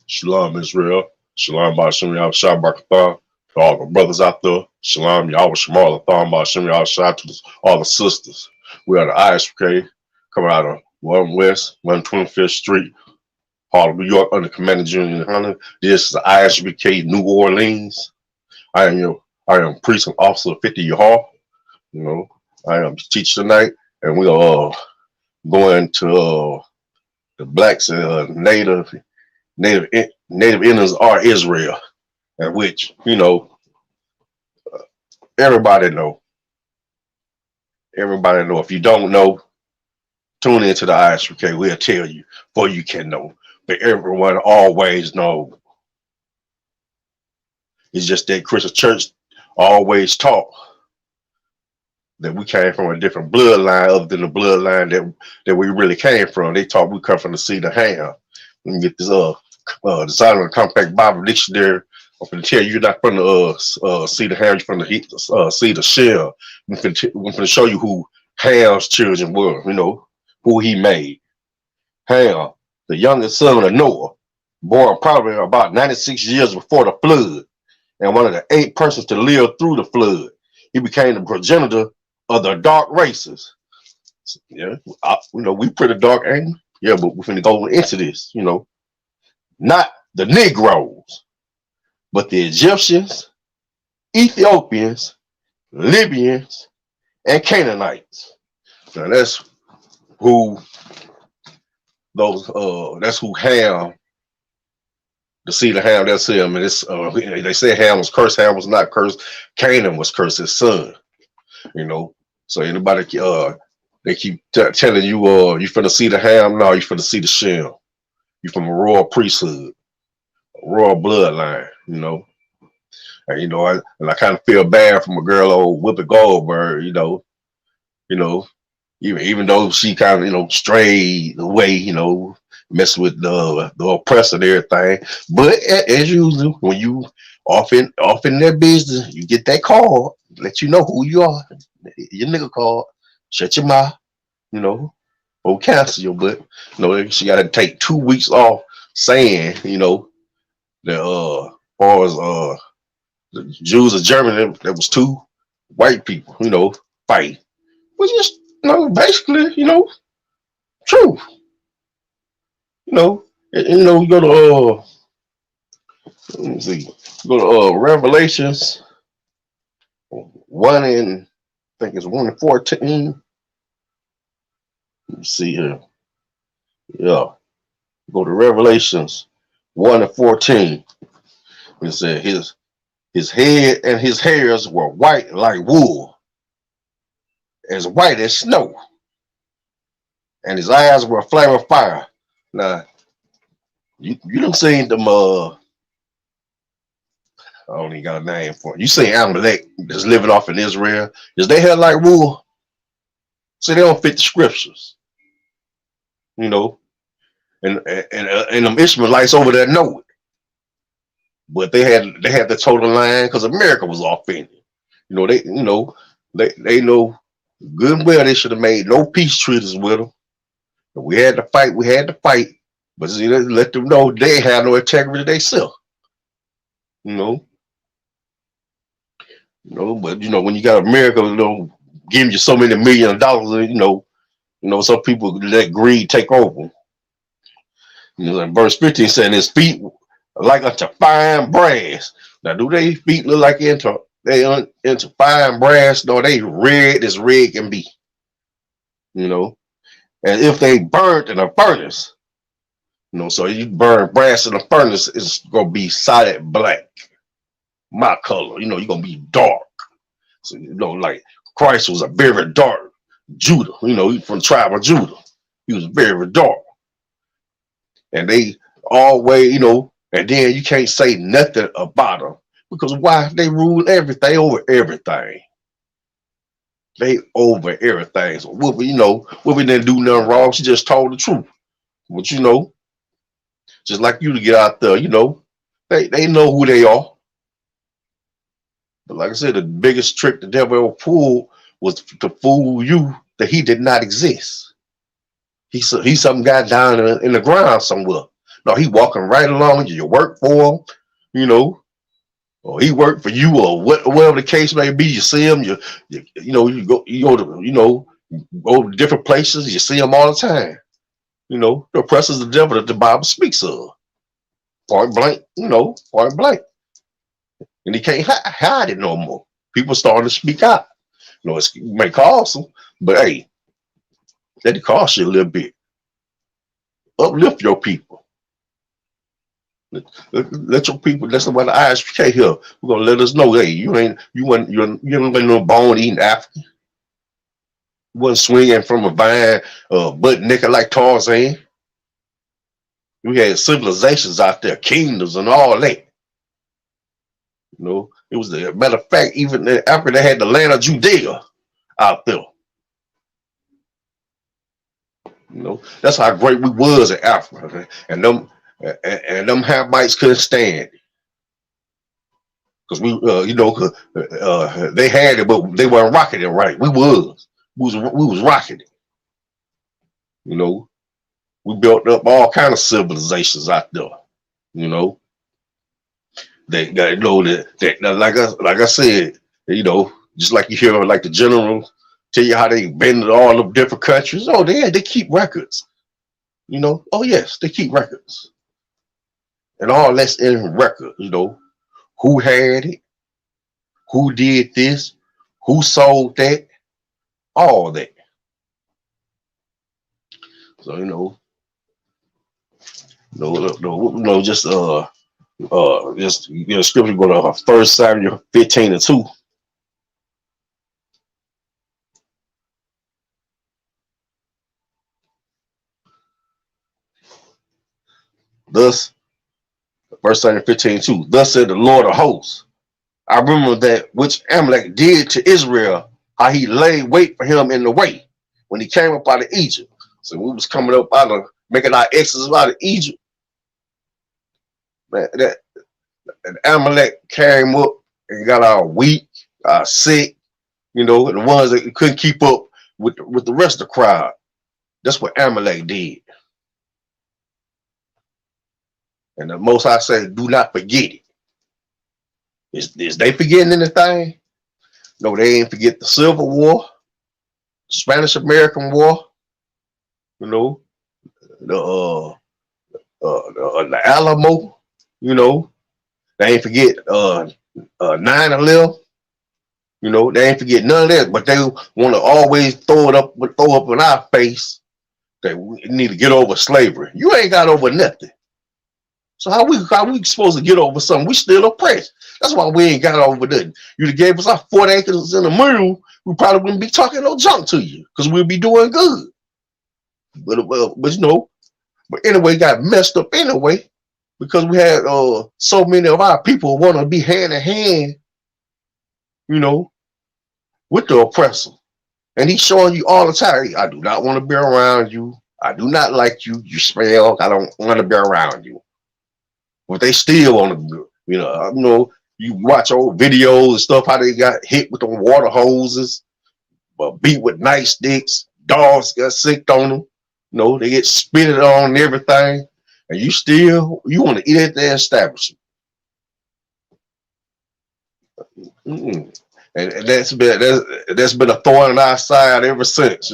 Shalom, Israel. Shalom, Ba'ashem Yahweh Barakatah. To all the brothers out there. Shalom, Yahweh Shemal Atham, Ba'ashem Yahweh to all the sisters. We are the Isupk, coming out of 1 West, 125th Street, Harlem, New York, under Commander Junior Hunter. This is the Isupk, New Orleans. I am precinct officer 50 Hall. You know, I am teacher tonight, and we are going to the blacks and native Indians are Israel, and which everybody know. Everybody know. If you don't know, tune into the Isupk. We'll tell you, for you can know. But everyone always know. It's just that Christian church always taught that we came from a different bloodline other than the bloodline that we really came from. They taught we come from the seed of Ham. We can get this the Solomon Compact Bible Dictionary. I'm going to tell you, you're not from the seed of Ham, you're from the seed of Shem. We're going to show you who Ham's children were, who he made. Ham, the youngest son of Noah, born probably about 96 years before the flood, and one of the 8 persons to live through the flood. He became the progenitor of the dark races. Yeah, we pretty dark, ain't we? Yeah, but we're finna go into this, not the Negroes, but the Egyptians, Ethiopians, Libyans, and Canaanites. Now that's who Ham, the seed of Ham, that's him. And it's they say Ham was cursed. Ham was not cursed. Canaan was cursed, his son. So anybody they keep telling you you finna see the Ham. No, you finna see the Shem. You from a royal priesthood, a royal bloodline. And I kind of feel bad from a girl, old Whoopi Goldberg. Even though she kind of strayed away, messing with the oppressor and everything. But as usual, when you off in that business, you get that call, let you know who you are. Your nigga call, shut your mouth, or cancel your butt. She got to take 2 weeks off saying, that far as the Jews of Germany, there was 2 white people, fighting. Which is, basically, true. We go to let me see, go to Revelations 1 and I think it's 1 and 14. Let me see here. Yeah. Go to Revelations 1 and 14. It said his head and his hairs were white like wool, as white as snow, and his eyes were a flame of fire. Now, you done seen them, I don't even got a name for it. You seen Amalek that's living off in Israel. Is they hair like wool? See, they don't fit the scriptures. And them Ishmaelites over there know it. But they had the total line because America was offended. They know good and well they should have made no peace treaties with them. We had to fight. But see, let them know they have no integrity themselves. But when you got America, giving you so many $1 million, some people let greed take over. Like verse 15 saying his feet like unto fine brass. Now, do they feet look like into fine brass? No, they red as red can be. And if they burnt in a furnace, so you burn brass in a furnace, it's gonna be solid black. My color, you're gonna be dark. So like Christ was a very dark Judah, he's from the tribe of Judah. He was very dark. And they always, and then you can't say nothing about them. Because why? They rule everything over everything. They over everything. So Whoopi didn't do nothing wrong. She just told the truth. But just like you to get out there, they know who they are. But like I said, the biggest trick the devil ever pulled was to fool you that he did not exist. He's some guy down in the ground somewhere. No, he walking right along. You work for him, you know, or he worked for you, or whatever the case may be. You see him, you go to, go to different places. You see him all the time. The oppressor is the devil that the Bible speaks of. Point blank, point blank. And he can't hide it no more. People starting to speak out. It may cost them, but hey, let it cost you a little bit. Uplift your people. Let your people. That's what the ISPK here. We're gonna let us know. Hey, you ain't no bone eating African. You wasn't swinging from a vine, butt naked like Tarzan. We had civilizations out there, kingdoms and all that. It was the matter of fact, even after they had the land of Judea out there. That's how great we was in Africa, and them Hamites couldn't stand it because they had it, but they weren't rocking it right. We was rocking it. We built up all kind of civilizations out there. They that like I said, just like you hear like the general tell you how they been to all the different countries. Oh, they keep records. Oh yes, they keep records. And all that's in record, who had it, who did this, who sold that, all that. So just scripture go to 1 Samuel 15:2. Thus, 1 Samuel 15:2. Thus said the Lord of hosts, I remember that which Amalek did to Israel, how he laid wait for him in the way when he came up out of Egypt. So we was coming up out of making our exodus out of Egypt. Man, that Amalek came up and got our weak, our sick, and the ones that couldn't keep up with the rest of the crowd. That's what Amalek did. And the most I say, do not forget it. Is they forgetting anything? No, they ain't forget the Civil War, Spanish-American War, the Alamo, they ain't forget 9/11. They ain't forget none of that, but they want to always throw up in our face that we need to get over slavery. You ain't got over nothing. So how we supposed to get over something? We still oppressed. That's why we ain't got over nothing. You gave us our 40 acres in the moon, we probably wouldn't be talking no junk to you because we'll be doing good. But anyway, got messed up anyway because we had so many of our people want to be hand in hand, with the oppressor. And he's showing you all the time, hey, I do not want to be around you. I do not like you. You smell. I don't want to be around you. But they still want to, you watch old videos and stuff, how they got hit with the water hoses, but beat with nightsticks, dogs got sick on them, they get spitted on and everything, and you want to eat at the establishment. And that's been a thorn in our side ever since,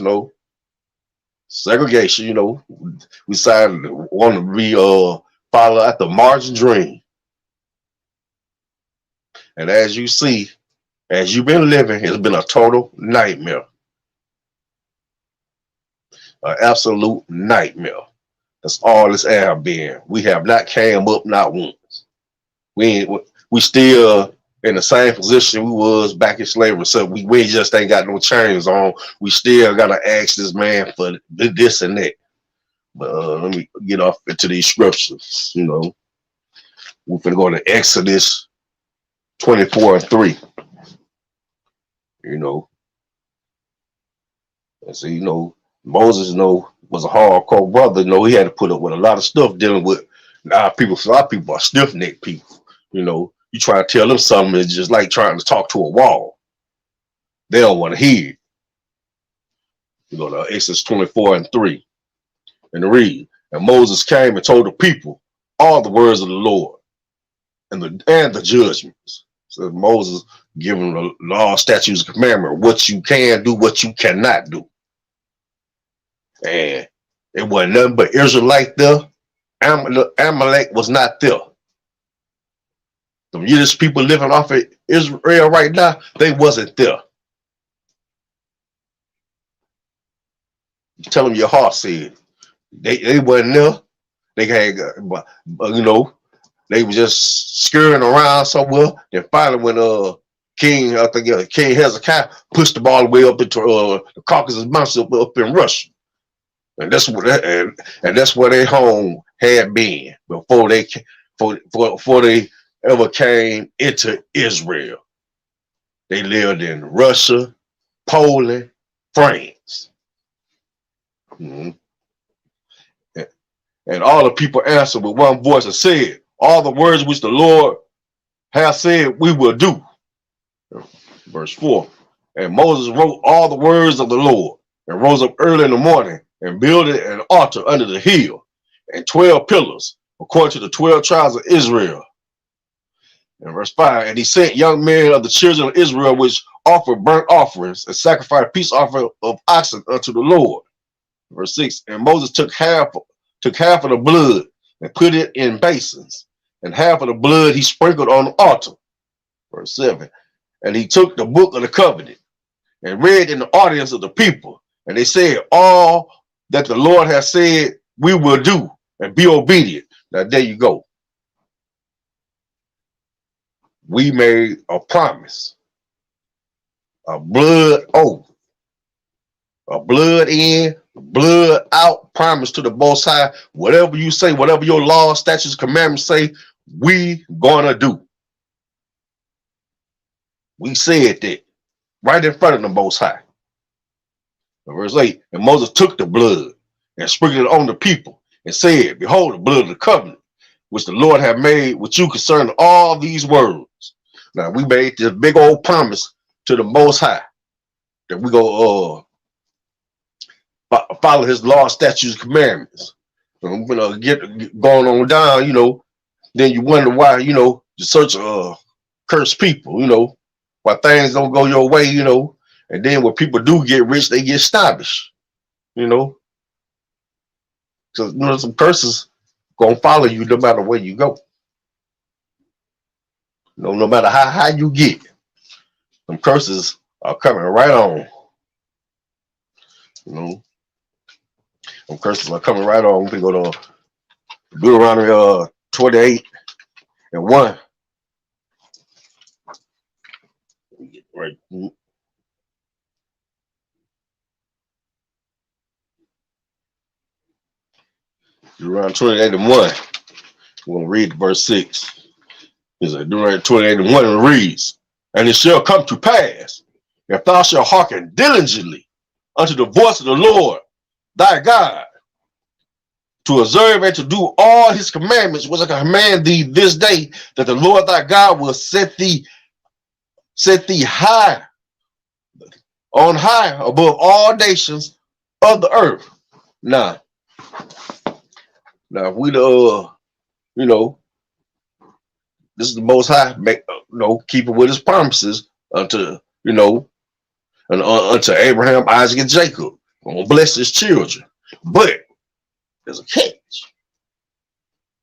segregation, we decided to want to be follow at the margin dream. And as you see, as you've been living, it's been a total nightmare. An absolute nightmare. That's all this have been. We have not came up not once. We still in the same position we was back in slavery. So we just ain't got no chains on. We still gotta ask this man for this and that. But let me get off into these scriptures. We're gonna go to Exodus 24:3. And so Moses was a hardcore brother. He had to put up with a lot of stuff dealing with our people. So our people are stiff-necked people. You try to tell them something, it's just like trying to talk to a wall. They don't want to hear it. To Exodus 24:3. And read, And Moses came and told the people all the words of the Lord and the judgments. So Moses giving the law, statutes, and commandment, what you can do, what you cannot do. And it wasn't nothing but Israelite there. Amalek was not there. The Yiddish people living off of Israel right now, they wasn't there. Tell them your heart said. They wasn't there. They had, they were just scurrying around somewhere. Then finally, when King Hezekiah pushed the ball way up into the Caucasus Mountains up in Russia, and that's where their home had been before they ever came into Israel. They lived in Russia, Poland, France. Mm-hmm. And all the people answered with one voice and said, all the words which the Lord has said we will do. Verse 4. And Moses wrote all the words of the Lord and rose up early in the morning and builded an altar under the hill and 12 pillars according to the 12 tribes of Israel. And verse 5. And he sent young men of the children of Israel which offered burnt offerings and sacrificed peace offering of oxen unto the Lord. Verse 6. And Moses took half of the blood and put it in basins, and half of the blood he sprinkled on the altar. Verse 7. And he took the book of the covenant and read in the audience of the people, and they said, all that the Lord has said we will do, and be obedient. Now there you go. We made a promise, a blood oath, a blood in, blood out promise to the Most High. Whatever you say, whatever your law, statutes, commandments say, we gonna do. We said that right in front of the Most High. Verse 8. And Moses took the blood and sprinkled it on the people and said, behold, the blood of the covenant which the Lord had made with you concerning all these words. Now we made this big old promise to the Most High that we go follow his law, statutes, commandments. And we're gonna get going on down, then you wonder why, you search cursed people, why things don't go your way, and then when people do get rich, they get snobbish, because some curses gonna follow you no matter where you go. No matter how high you get, some curses are coming right on. Some curses are coming right on. We can go to Deuteronomy 28 and 1. Right. Deuteronomy 28 and 1. We're going to read verse 6. It's like Deuteronomy 28 and 1 and reads, and it shall come to pass, if thou shalt hearken diligently unto the voice of the Lord thy God, to observe and to do all his commandments which I command thee this day, that the Lord thy God will set thee high on high above all nations of the earth. Now we this is the Most High, keeping with his promises unto unto Abraham, Isaac, and Jacob. I'm gonna bless his children, but there's a catch.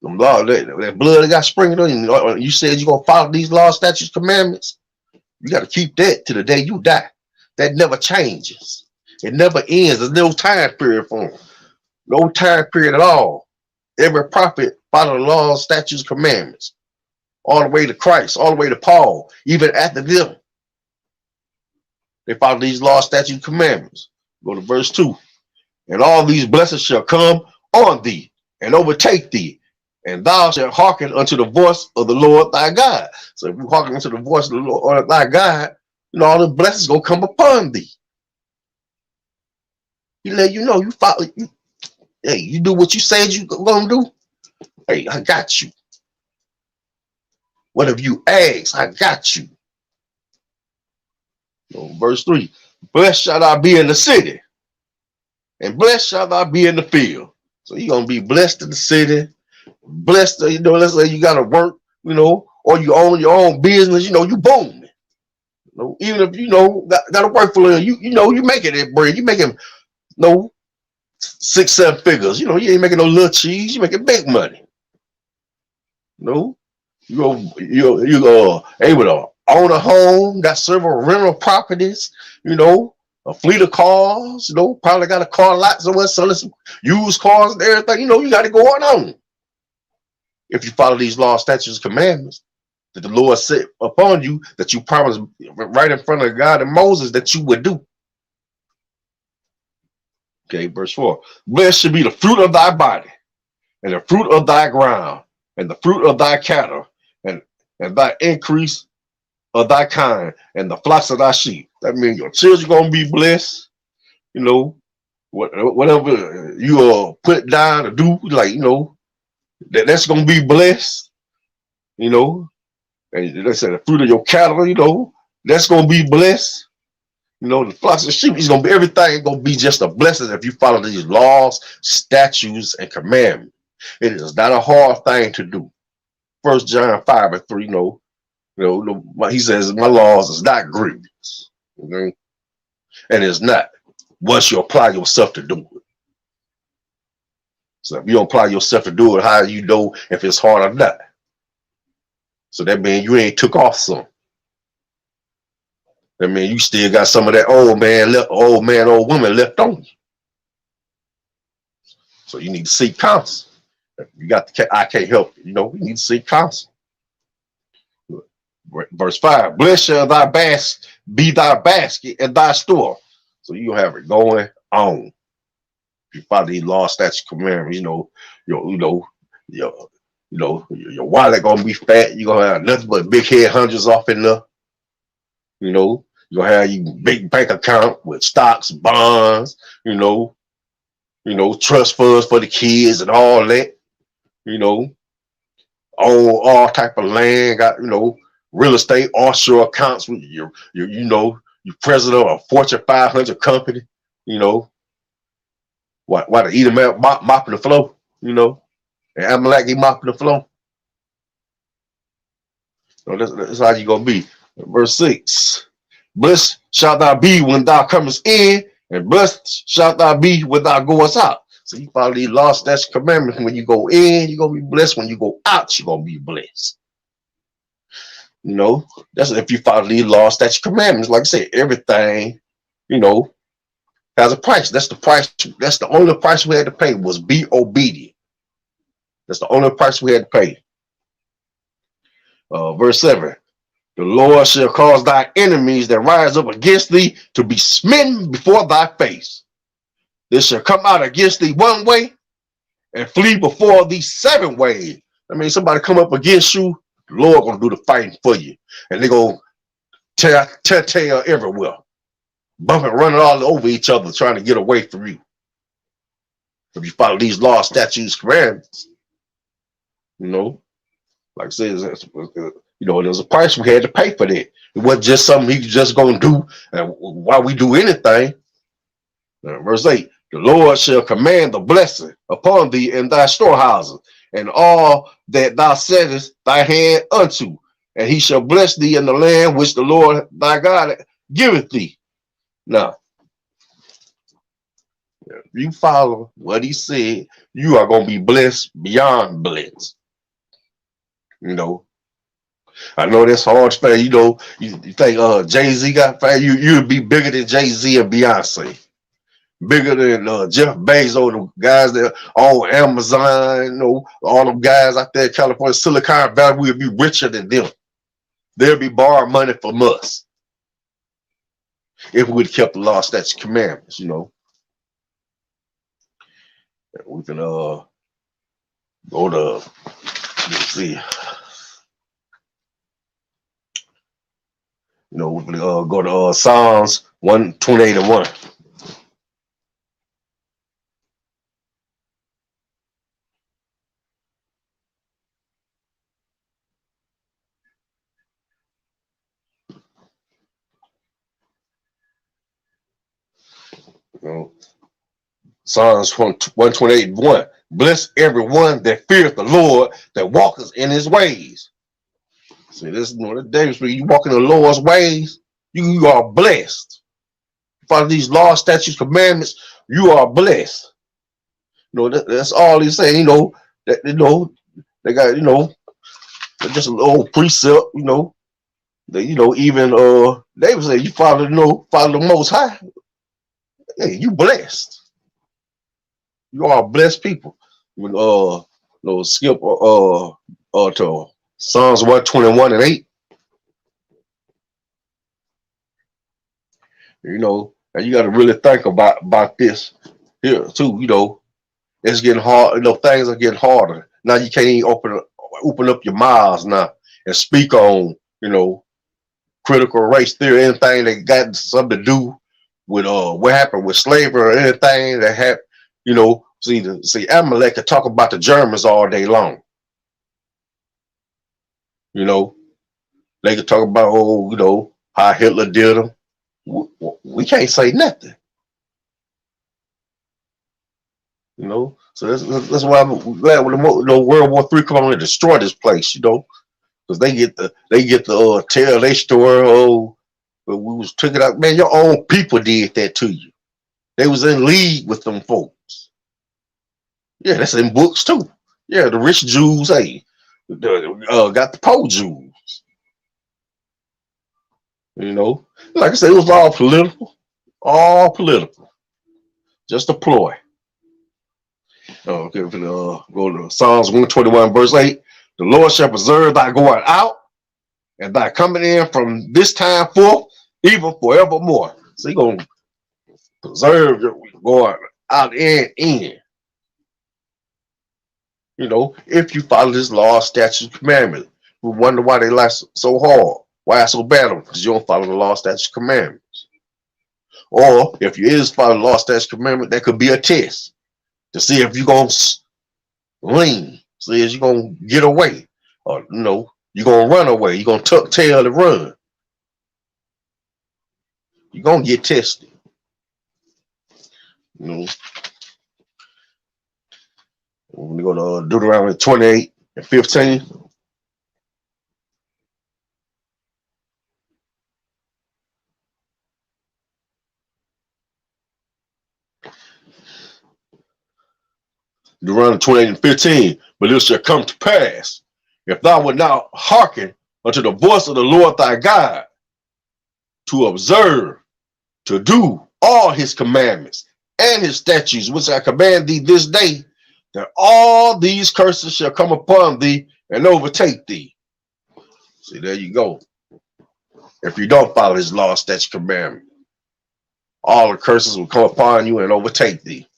That blood that got sprinkled on you said you're gonna follow these laws, statutes, commandments. You got to keep that to the day you die. That never changes. It never ends. There's no time period for them. No time period at all. Every prophet followed the laws, statutes, commandments, all the way to Christ, all the way to Paul. Even after them, they followed these laws, statutes, commandments. Go to verse 2. And all these blessings shall come on thee and overtake thee, and thou shalt hearken unto the voice of the Lord thy God. So if you hearken unto the voice of the Lord thy God, all the blessings gonna come upon thee. He let you know you follow. Hey, you do what you said you gonna do. Hey, I got you. Whatever you ask, I got you. Verse 3. Blessed shall thou be in the city, and blessed shall thou be in the field. So you're gonna be blessed in the city, blessed. Let's say you gotta work, or you own your own business. You booming. Even if gotta work for a little, you making that bread. You making no 6, 7 figures. You ain't making no little cheese. You making big money. No, you able to own a home, got several rental properties. A fleet of cars. Probably got a car lot somewhere selling some used cars and everything. You got it going on if you follow these laws, statutes, commandments that the Lord set upon you, that you promised right in front of God and Moses that you would do. Okay, verse 4. Blessed should be the fruit of thy body, and the fruit of thy ground, and the fruit of thy cattle, and thy increase of thy kind, and the flocks of thy sheep. That means your children gonna be blessed. Whatever you put down to do, that's gonna be blessed. And they said the fruit of your cattle, that's gonna be blessed. The flocks of sheep is gonna be everything. Gonna be just a blessing if you follow these laws, statutes, and commandments. It is not a hard thing to do. 1 John 5:3. He says my laws is not grievous. Okay, and it's not once you apply yourself to do it. So if you don't apply yourself to do it, how do you know if it's hard or not? So that means you ain't took off some. That means you still got some of that old old woman left on you. So you need to seek counsel. You got I can't help you. You need to seek counsel. Verse 5. Blessed shall thy basket be thy basket and thy store. So you have it going on. If you follow these law, statutes, commandments, your wallet gonna be fat. You're gonna have nothing but big head hundreds off in there. You're gonna have you big bank account with stocks, bonds, trust funds for the kids and all that. Own all type of land, got real estate, offshore accounts with your president of a Fortune 500 company. Why to eat him out mopping the floor, and Amalek he mopping the floor. That's how you gonna be. Verse 6. Blessed shalt thou be when thou comest in, and blessed shalt thou be when thou goest out. So you follow these laws, statutes, commandments. When you go in, you're gonna be blessed. When you go out, you're gonna be blessed. That's if you follow these laws, statutes, commandments. Like I said, everything, has a price. That's the price. That's the only price we had to pay was be obedient. That's the only price we had to pay. Verse 7. The Lord shall cause thy enemies that rise up against thee to be smitten before thy face. They shall come out against thee one way and flee before thee 7 ways. I mean, somebody come up against you, the Lord gonna do the fighting for you. And they gonna tear everywhere. Bumping, running all over each other, trying to get away from you. If you follow these laws, statutes, commandments, like I said, there's a price we had to pay for that. It wasn't just something he just gonna do while we do anything. Verse 8. The Lord shall command the blessing upon thee in thy storehouses, and all that thou settest thy hand unto, and he shall bless thee in the land which the Lord thy God giveth thee. Now, if you follow what he said, you are going to be blessed beyond blessed. I know that's hard to say. You think Jay-Z got fame, you'd be bigger than Jay-Z and Beyonce. Bigger than Jeff Bezos, the guys that own Amazon, all them guys out there in California, Silicon Valley, we'd be richer than them. They'll be borrowing money from us if we would have kept the law, statutes, commandments, We can go to, let's see, we can go to Psalms 128:1. Psalms 128:1. Bless everyone that feareth the Lord, that walketh in his ways. See, this is the difference when you walk in the Lord's ways, you are blessed. Follow these laws, statutes, commandments, you are blessed. That's all he's saying. That they got just a little precept. That even David said, you follow the Most High. Hey, you blessed. You are a blessed people. When skip to Psalms 121:8. And you got to really think about this here too. It's getting hard. Things are getting harder now. You can't even open up your mouths now and speak on critical race theory, anything that got something to do with what happened with slavery or anything that happened. See, Amalek could talk about the Germans all day long. They could talk about how Hitler did them. We can't say nothing. So that's why I'm glad when World War III come on and destroy this place. Because they get the tell their story. But we was took it out. Man, your own people did that to you. They was in league with them folks. Yeah, that's in books too. Yeah, the rich Jews, hey, got the poor Jews. Like I said, it was all political, just a ploy. Okay, go to Psalms 121:8. The Lord shall preserve thy going out and thy coming in from this time forth, even forevermore. So he's going to preserve your going out and in. If you follow this law, statute, commandment, we wonder why they last so hard. Why it's so bad? Because you don't follow the law, statute, commandments. Or if you is follow the law, statute, commandment, that could be a test to see if you're going to lean, see if you're going to get away, or you're going to run away, you're going to tuck tail and run. You're going to get tested. When we go to Deuteronomy 28:15. Deuteronomy 28:15. But it shall come to pass, if thou wilt not hearken unto the voice of the Lord thy God, to observe, to do all his commandments and his statutes, which I command thee this day, that all these curses shall come upon thee and overtake thee. See, there you go. If you don't follow his law, statute, commandment, all the curses will come upon you and overtake thee.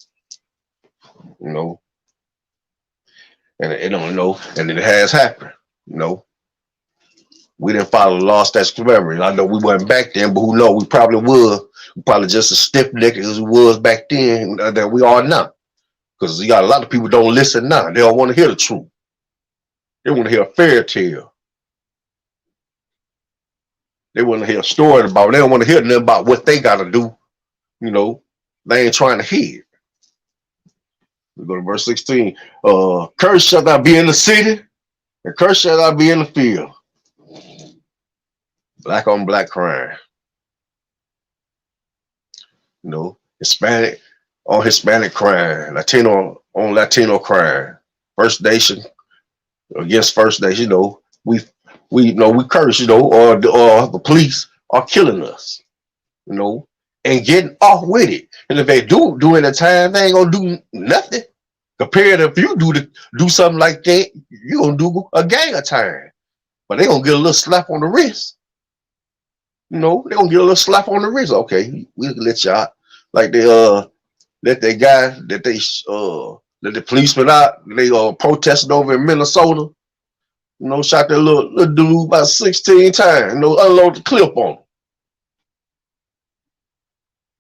And and it has happened. We didn't follow the law, statute, commandment. I know we wasn't back then, but who knows? We probably would. We probably just as stiff-necked as we was back then that we are now. Because you got a lot of people don't listen now. They don't want to hear the truth. They want to hear a fairy tale. They want to hear a story about it. They don't want to hear nothing about what they got to do. They ain't trying to hear. We go to verse 16. Curse shall thou be in the city, and curse shall thou be in the field. Black on black crime. Hispanic on Hispanic crime. Latino on Latino crime. First Nation against First Nation. We curse. Or the police are killing us. And getting off with it. And if they do any time, they ain't gonna do nothing. Compared to if you do something like that, you gonna do a gang of time. But they gonna get a little slap on the wrist. They gonna get a little slap on the wrist. Okay, we'll let you out. Like they let that guy that they let the policeman out. They protested over in Minnesota. Shot that little dude about 16 times. Unload the clip on him.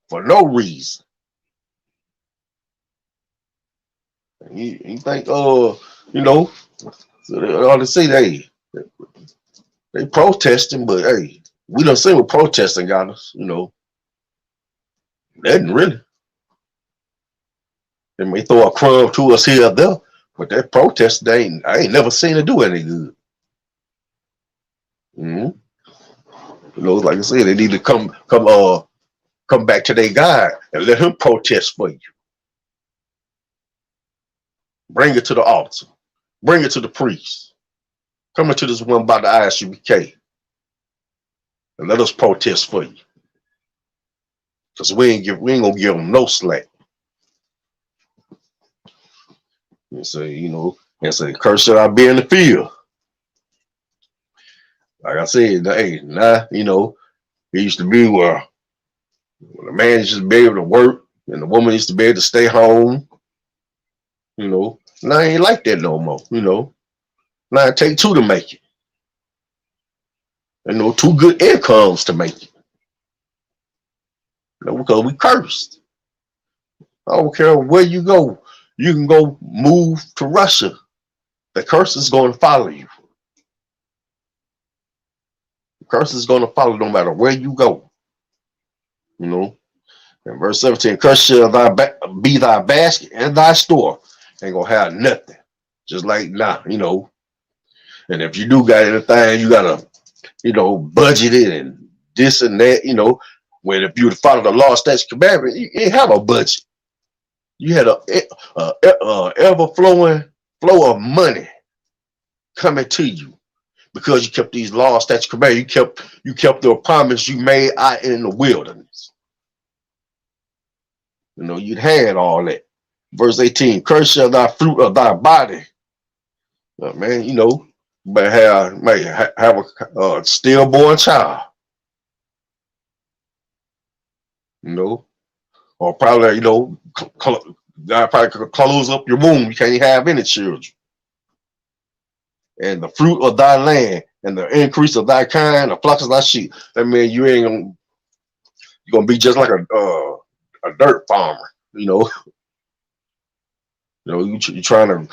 For no reason. You think, so they ought to say they protesting, but hey, we don't see what protesting got us, That didn't really. They may throw a crumb to us here or there, but that protest, I ain't never seen it do any good. Mm-hmm. Like I said, they need to come back to their God and let him protest for you. Bring it to the altar. Bring it to the priest. Come into this one by the Isupk and let us protest for you. Because we ain't gonna give them no slack. And say, and say, curse shall I be in the field. Like I said, hey, it used to be where the man used to be able to work and the woman used to be able to stay home. Now I ain't like that no more. Now it take two to make it. Two good incomes to make it. Because we cursed. I don't care where you go. You can go move to Russia. The curse is going to follow you. The curse is going to follow no matter where you go. In verse 17, curse shall be thy basket and thy store. Ain't going to have nothing. Just like now, And if you do got anything, you got to, budget it and this and that, when if you follow the law, statutes, commandment, you didn't have a budget. You had a ever-flowing flow of money coming to you because you kept these laws, statutes, commandments. You kept the promise you made out in the wilderness. You'd had all that. Verse 18, curse shall thy fruit of thy body. Man, might have a stillborn child. Or probably, God probably could close up your womb. You can't have any children. And the fruit of thy land and the increase of thy kind, the flocks of thy sheep. That means you're gonna be just like a dirt farmer. You're trying to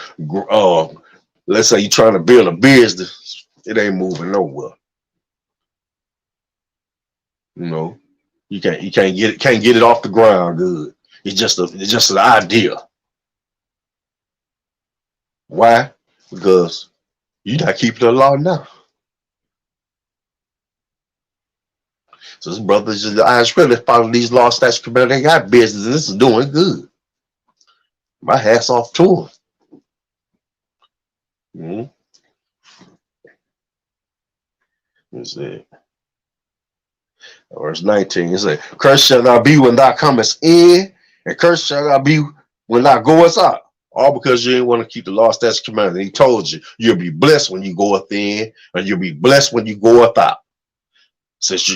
let's say you're trying to build a business. It ain't moving nowhere. You can't get it off the ground good. It's just an idea. Why? Because you're not keeping the law now. So this brothers just Irish really follow these laws, statutes, commandments. They got business and this is doing good. My hat's off to them. Let's see. Verse 19, it says, curse shall thou be when thou comest in, and curse shall thou be when thou goest out. All because you didn't want to keep the law, statutes, commandments. He told you, you'll be blessed when you goeth in, and you'll be blessed when you goeth out. Since you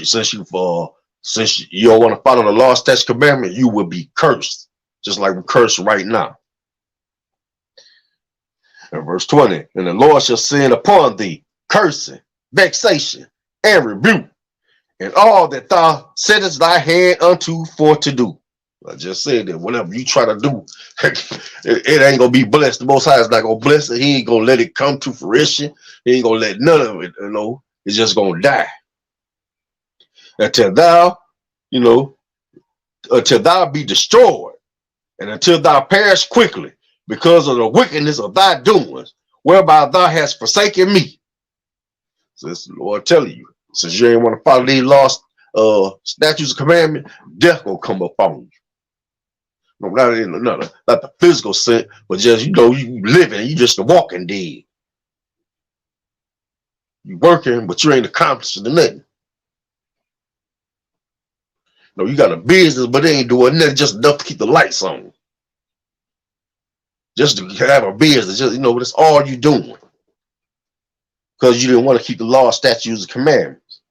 don't want to follow the law, statutes, commandments, you will be cursed, just like we're cursed right now. And verse 20, and the Lord shall send upon thee cursing, vexation, and rebuke, and all that thou settest thy hand unto for to do. I just said that whatever you try to do, it ain't gonna be blessed. The Most High is not gonna bless it. He ain't gonna let it come to fruition. He ain't gonna let none of it. It's just gonna die until thou be destroyed, and until thou perish quickly because of the wickedness of thy doings, whereby thou hast forsaken me. So this is the Lord telling you. Since you ain't want to follow these laws, statutes, and commandments, death gonna come upon you. No, not the physical sense, but just you living, you just a walking dead. You working, but you ain't accomplishing nothing. You got a business, but they ain't doing nothing, just enough to keep the lights on. Just to have a business, that's all you doing. Because you didn't want to keep the law, statutes, and commandments.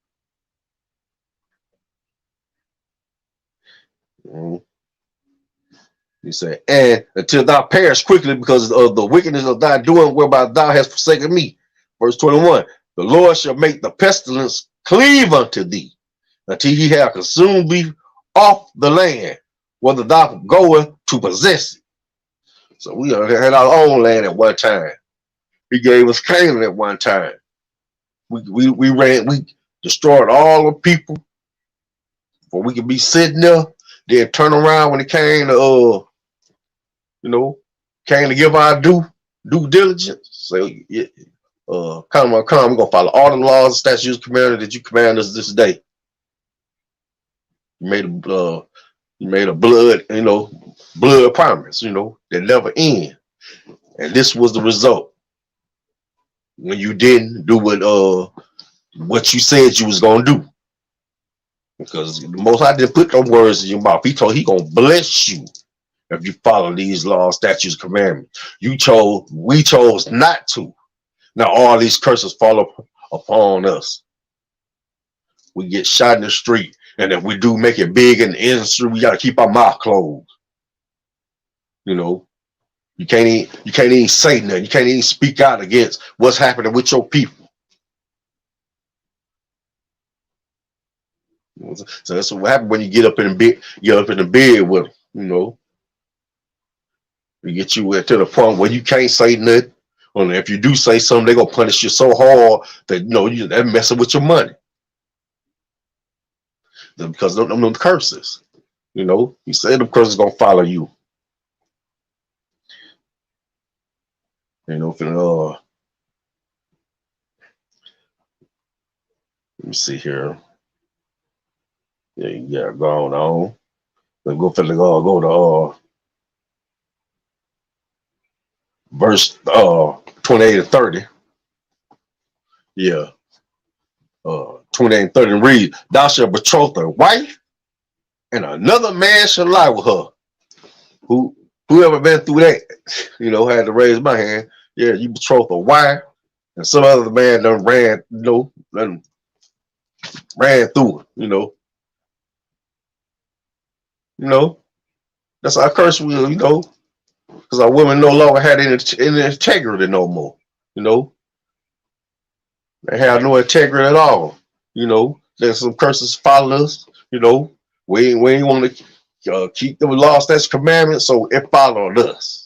He said, and until thou perish quickly because of the wickedness of thy doing, whereby thou hast forsaken me. Verse 21, the Lord shall make the pestilence cleave unto thee, until he have consumed thee off the land, whether thou goest to possess it. So we had our own land at one time. He gave us Canaan at one time. We destroyed all the people, for we could be sitting there, then turn around when it came to Came to give our due diligence. So yeah, come, we're gonna follow all the laws, statutes, commandments that you command us this day. You made a blood promise, that never end. And this was the result when you didn't do what you said you was gonna do. Because the Most High didn't put those words in your mouth. He told he gonna bless you if you follow these laws, statutes, commandments. We chose not to. Now all these curses fall upon us. We get shot in the street, and if we do make it big in the industry, we gotta keep our mouth closed. You can't even say nothing. You can't even speak out against what's happening with your people. So that's what happens when you get up in the bed with them. You get you to the point where you can't say nothing. Or if you do say something, they're gonna punish you so hard that they're messing with your money. Because of them curses. He said the curses gonna follow you. Let me see here. Yeah, going on. Let's go to verse 28 and 30. Yeah. 28 and 30 and read, thou shalt betroth a wife, and another man shall lie with her. Whoever been through that, had to raise my hand. Yeah, you betroth a wife, and some other man done ran through it, That's our curse will, because our women no longer had any integrity no more. They have no integrity at all. There's some curses follow us. We ain't want to keep the laws, that's commandments, so it followed us.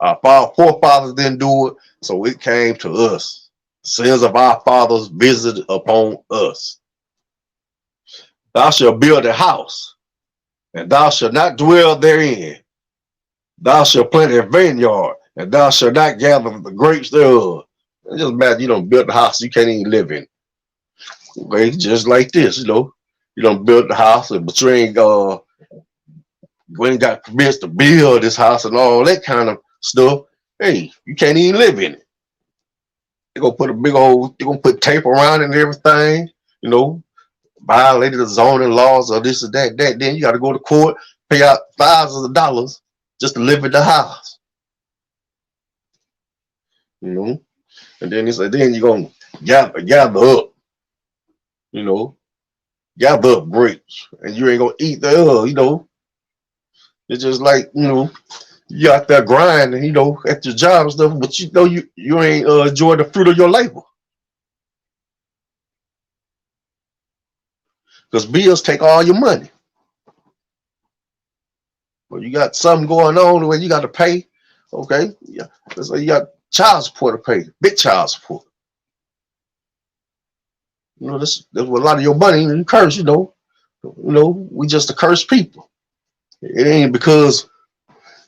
Our forefathers didn't do it, so it came to us. Sins of our fathers visited upon us. Thou shalt build a house, and thou shalt not dwell therein. Thou shalt plant a vineyard, and thou shalt not gather the grapes thereof. It just imagine you don't build a house you can't even live in. Okay, just like this, you don't build the house, but you ain't got permits to build this house and all that kind of stuff. Hey, you can't even live in it. They're gonna put tape around it and everything, violated the zoning laws or this or that. Then you got to go to court, pay out thousands of dollars just to live in the house. And then he said, then you're gonna gather up, gather up grapes, and you ain't gonna eat the It's just like, you out there grinding, at your job and stuff, but you ain't enjoy the fruit of your labor. Because bills take all your money. Well, you got something going on where you got to pay. Okay, yeah. So you got child support to pay, big child support. This a lot of your money and curse. We just a cursed people. It ain't because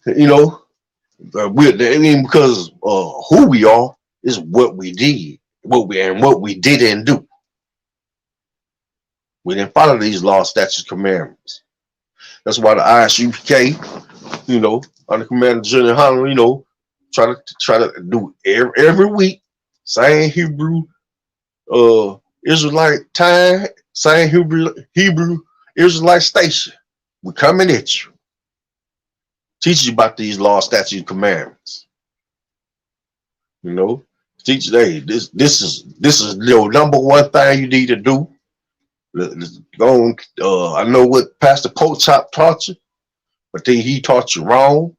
it ain't because who we are. Is what we did, what we didn't do. We didn't follow these laws, statutes, commandments. That's why the Isupk, under Commander General Hunter, try to do every week, same Hebrew Israelite time, same Hebrew Israelite station. We're coming at you. Teach you about these laws, statutes, commandments. Teach you, hey, this is your number one thing you need to do. I know what Pastor Pochop taught you, but then he taught you wrong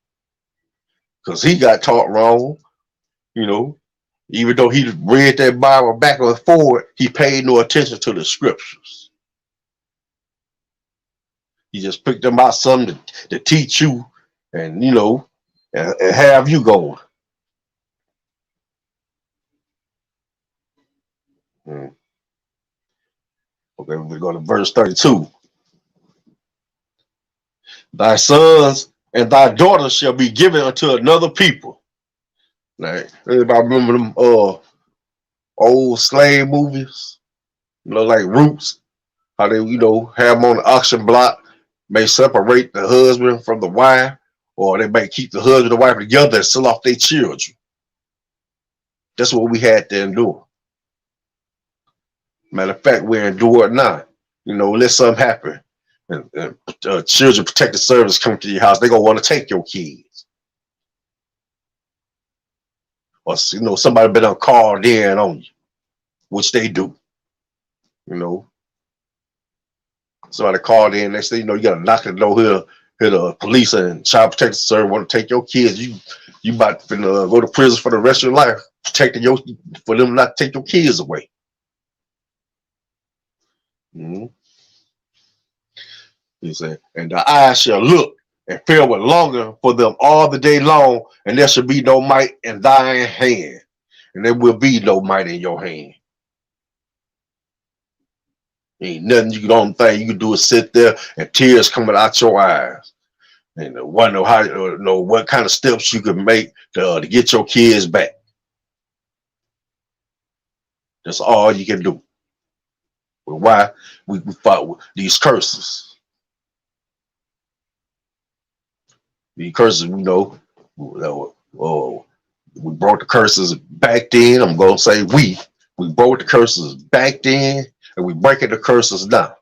because he got taught wrong. Even though he read that Bible back and forward, he paid no attention to the scriptures. He just picked them out something to teach you and and have you going. Okay, we go to verse 32. Thy sons and thy daughter shall be given unto another people. Like, everybody remember them old slave movies, like Roots, how they, have them on the auction block, may separate the husband from the wife, or they may keep the husband and the wife together and sell off their children. That's what we had to endure. Matter of fact, we endure it now. Let something happen. And Children Protective Service come to your house, they're going to want to take your kids. Or, somebody been called in on you, which they do. Somebody called in, they say, you got to knock the door here. The police and Child Protective Service want to take your kids. You about to go to prison for the rest of your life, for them not to take your kids away. Mm-hmm. He said, and the eyes shall look and fear with longer for them all the day long, and there shall be no might in thine hand, and there will be no might in your hand. Ain't nothing you can, only thing you can do is sit there and tears coming out your eyes. And wonder how, what kind of steps you can make to get your kids back. That's all you can do. But why we fought with these curses? These curses, we brought the curses back then. I'm gonna say we brought the curses back then, and we breaking the curses now.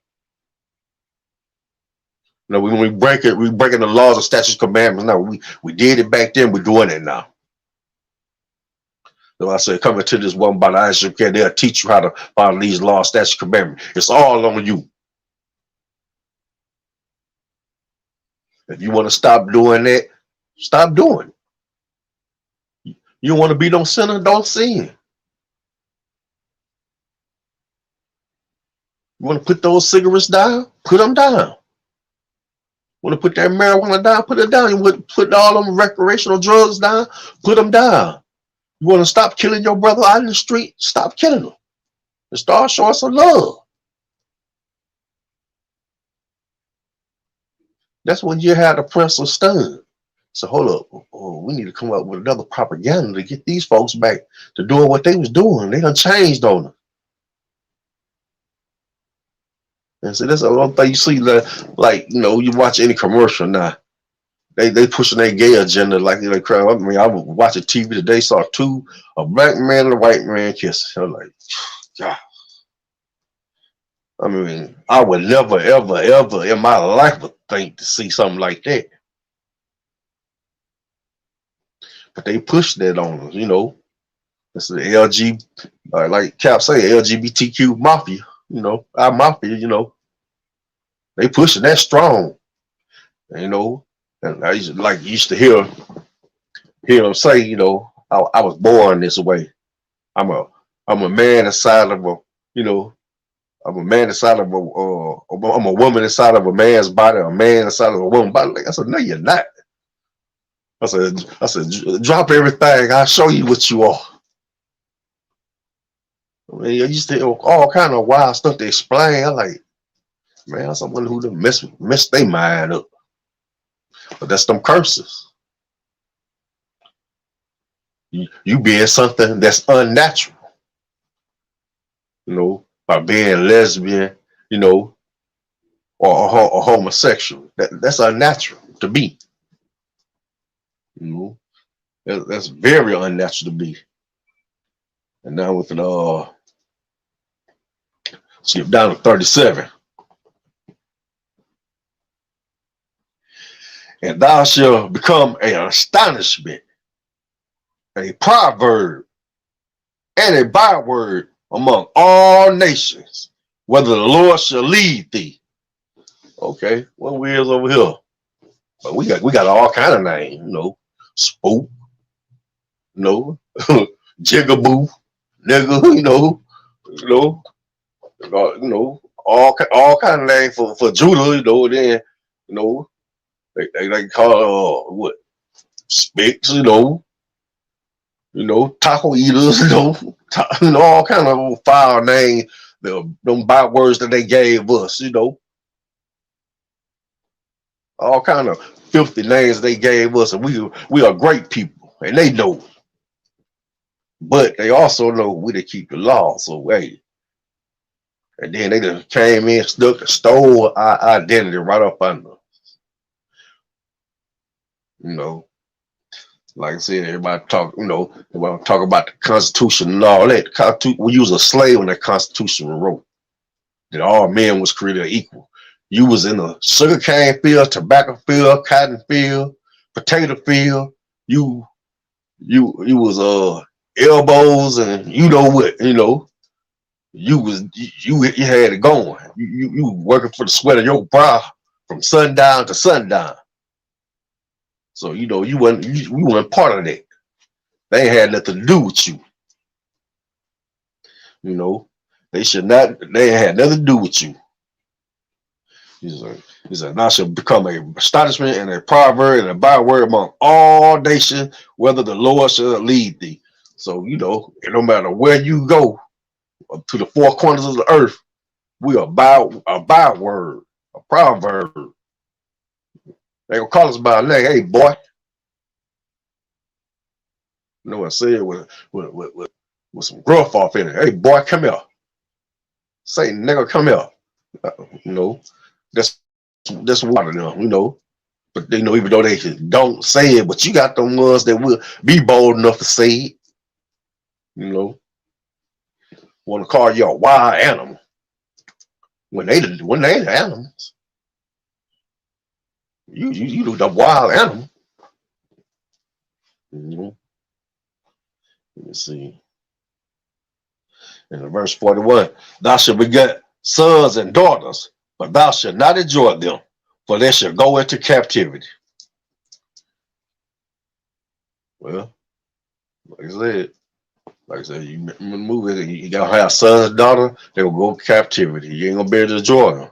When we break it, we breaking the laws and statutes, commandments. Now we did it back then. We're doing it now. So I said, come into this one by the Isupk, they'll teach you how to follow these laws, statutes, commandments. It's all on you. If you want to stop doing that, stop doing it. You want to be no sinner, don't sin. You want to put those cigarettes down, put them down. Want to put that marijuana down, put it down. You want to put all them recreational drugs down, put them down. You want to stop killing your brother out in the street, stop killing them. And start showing some love. That's when you had the press of stun. So hold up, we need to come up with another propaganda to get these folks back to doing what they was doing. They done changed on them. And so that's the one thing you see, like you watch any commercial now. They pushing their gay agenda like they crap. I mean, I was watching TV today, saw a black man and a white man kissing. I'm like, God. I mean, I would never, ever, ever in my life would think to see something like that. But they pushed that on us, It's the LG, like Cap say, LGBTQ mafia, our mafia, they pushing that strong, and I used to hear them say, I was born this way. I'm a man inside of I'm a man inside of I'm a woman inside of a man's body, a man inside of a woman's body. Like, I said, no, you're not. I said, drop everything. I'll show you what you are. I mean, I used to all kind of wild stuff to explain. I'm like, man, someone who done messed their mind up. But that's them curses. You being something that's unnatural. By being lesbian, or homosexual. That's unnatural to be. That's very unnatural to be. And now with it, skip down to 37. And thou shalt become an astonishment, a proverb, and a byword among all nations, whether the Lord shall lead thee. Okay, what we is over here? But we got all kind of names, spook, jigaboo, nigga, all kind of names for Judah, then, they call what spicks, taco eaters, all kind of foul names, them bywords that they gave us, all kind of filthy names they gave us, and we are great people, and they know it. But they also know we to keep the law. So hey, and then they just came in, stole our identity right up under. You know, like I said, everybody talk. You know, everybody talk about the Constitution and all that. We use a slave when that Constitution was wrote. That all men was created equal. You was in a sugarcane field, tobacco field, cotton field, potato field. You was elbows and you know what, you had it going. You working for the sweat of your brow from sundown to sundown. So we weren't part of that. They ain't had nothing to do with you. You know, they had nothing to do with you. He said, "Thou shalt become a astonishment and a proverb and a byword among all nations, whether the Lord shall lead thee." So, no matter where you go to the four corners of the earth, we are a byword, a proverb. They gonna call us by a name. Hey, boy. You know what I said with some gruff off in it. Hey, boy, come here. Say, nigga, come here. You know, that's water them, But even though they don't say it, but you got them ones that will be bold enough to say it. Want to call you a wild animal when they ain't animals. You the wild animal. Let me see. In verse 41, thou shalt beget sons and daughters, but thou shalt not enjoy them, for they shall go into captivity. Well, like I said, you move it. You gotta have sons and daughters. They will go to captivity. You ain't gonna be able to enjoy them.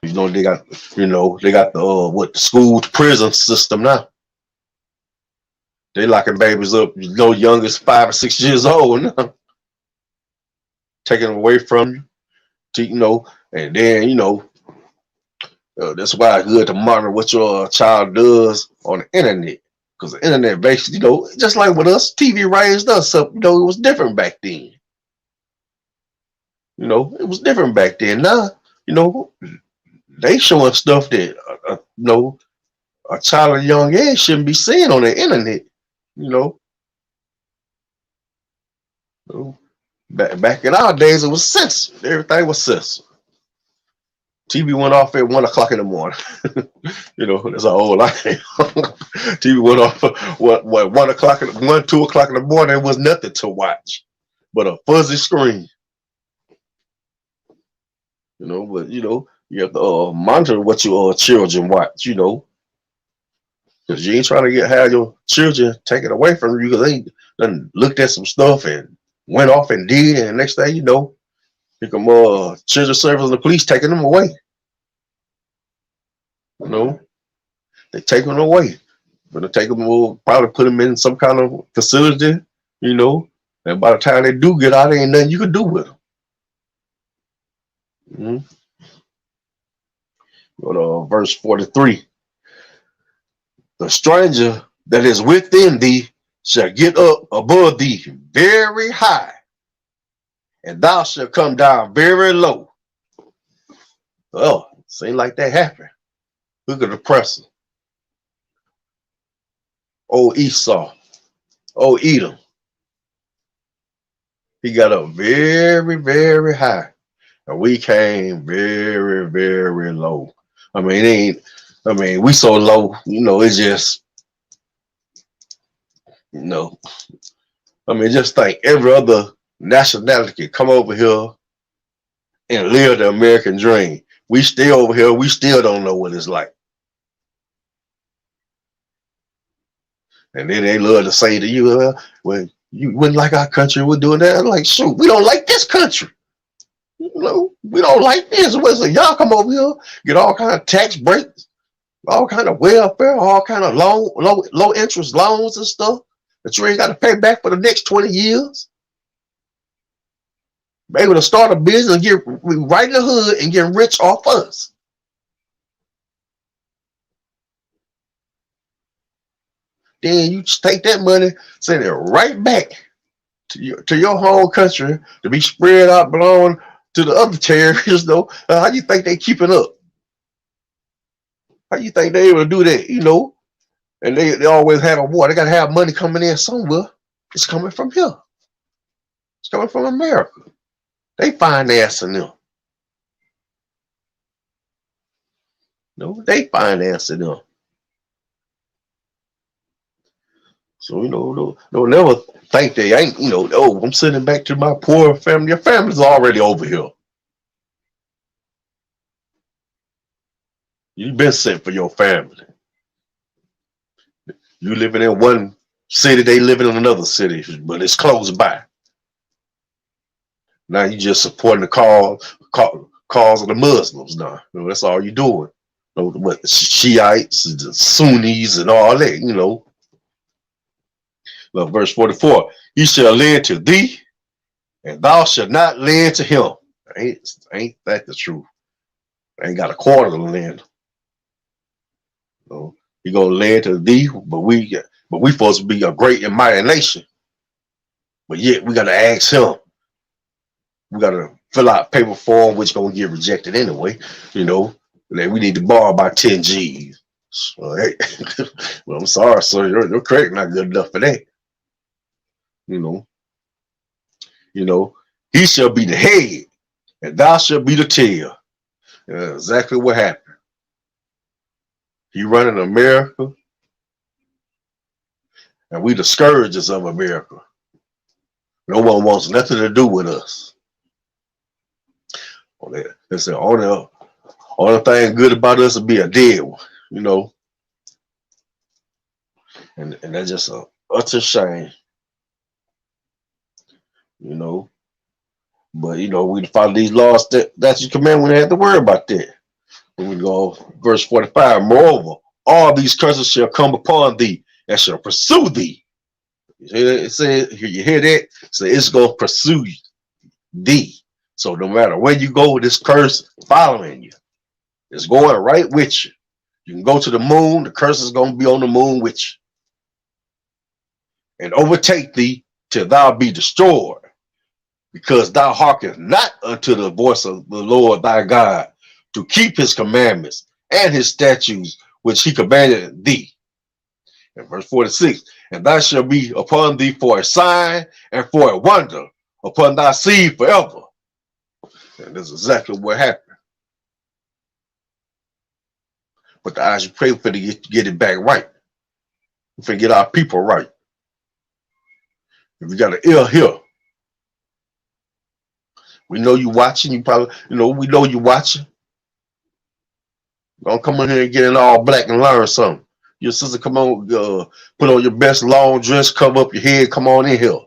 They got the school to prison system now. They locking babies up, young as 5 or 6 years old now, taking them away from you, and then that's why it's good to monitor what your child does on the internet. Because the internet basically, just like with us, TV raised us up. It was different back then. It was different back then. Now, they showing stuff that, a child of young age shouldn't be seeing on the internet. Back in our days, it was censored. Everything was censored. TV went off at 1 o'clock in the morning. That's how old I am. TV went off at 1 o'clock, 2 o'clock in the morning. There was nothing to watch but a fuzzy screen. But you have to monitor what your children watch. Because you ain't trying to have your children taken away from you because they done looked at some stuff and went off and did, and next thing you know, here come children's service and the police taking them away. They take them away. But they probably put them in some kind of facility, and by the time they do get out, there ain't nothing you can do with them. Go to verse 43. The stranger that is within thee shall get up above thee very high, and thou shalt come down very low. Oh, seems like that happened. Look at the oppressor. Old Esau, old Edom. He got up very, very high, and we came very, very low. We so low, it's just, just think every other nationality can come over here and live the American dream. We still over here, we still don't know what it's like. And then they love to say to you, well, you wouldn't like our country, we're doing that. I'm like, shoot, we don't like this country. We don't like this. So y'all come over here, get all kind of tax breaks, all kind of welfare, all kind of low interest loans and stuff that you ain't got to pay back for the next 20 years. Be able to start a business and get right in the hood and get rich off us. Then you just take that money, send it right back to your home country to be spread out, belong to the other territories. Though, how you think they keeping up? How you think they able to do that? And they always have a war. They got to have money coming in somewhere. It's coming from here. It's coming from America. They financing them. They financing them. So, don't never think they ain't, oh, I'm sending back to my poor family. Your family's already over here. You've been sent for your family. You living in one city, they living in another city, but it's close by. Now you just supporting the cause of the Muslims now. That's all you doing. What the Shiites, the Sunnis, and all that, Look, verse 44, he shall lend to thee, and thou shalt not lend to him. Ain't that the truth? I ain't got a quarter to lend. He gonna lend to thee, but we supposed to be a great and mighty nation. But yet we gotta ask him. We gotta fill out paper form, which gonna get rejected anyway. That we need to borrow by 10 G's. So, hey, well, I'm sorry, sir. Your credit not good enough for that. He shall be the head, and thou shalt be the tail. Exactly what happened. He running America, and we the scourges of America. No one wants nothing to do with us. They say only thing good about us will be a dead one, and that's just a utter shame, But we follow these laws that's your command. We don't have to worry about that. When we go verse 45, moreover, all these curses shall come upon thee and shall pursue thee. You hear that? It says, you hear that? So it's gonna pursue thee. So no matter where you go, this curse following you. It's going right with you. You can go to the moon, the curse is gonna be on the moon with you. And overtake thee till thou be destroyed, because thou hearkenest not unto the voice of the Lord thy God, to keep his commandments and his statutes, which he commanded thee. And verse 46, and thou shalt be upon thee for a sign and for a wonder upon thy seed forever. And that's exactly what happened. But the eyes you pray for to get it back right. We finna get our people right. If you got an ear here, we know you watching. You probably, we know you watching. Don't come in here and get in all black and learn something. Your sister, come on, put on your best long dress, cover up your head, come on in here.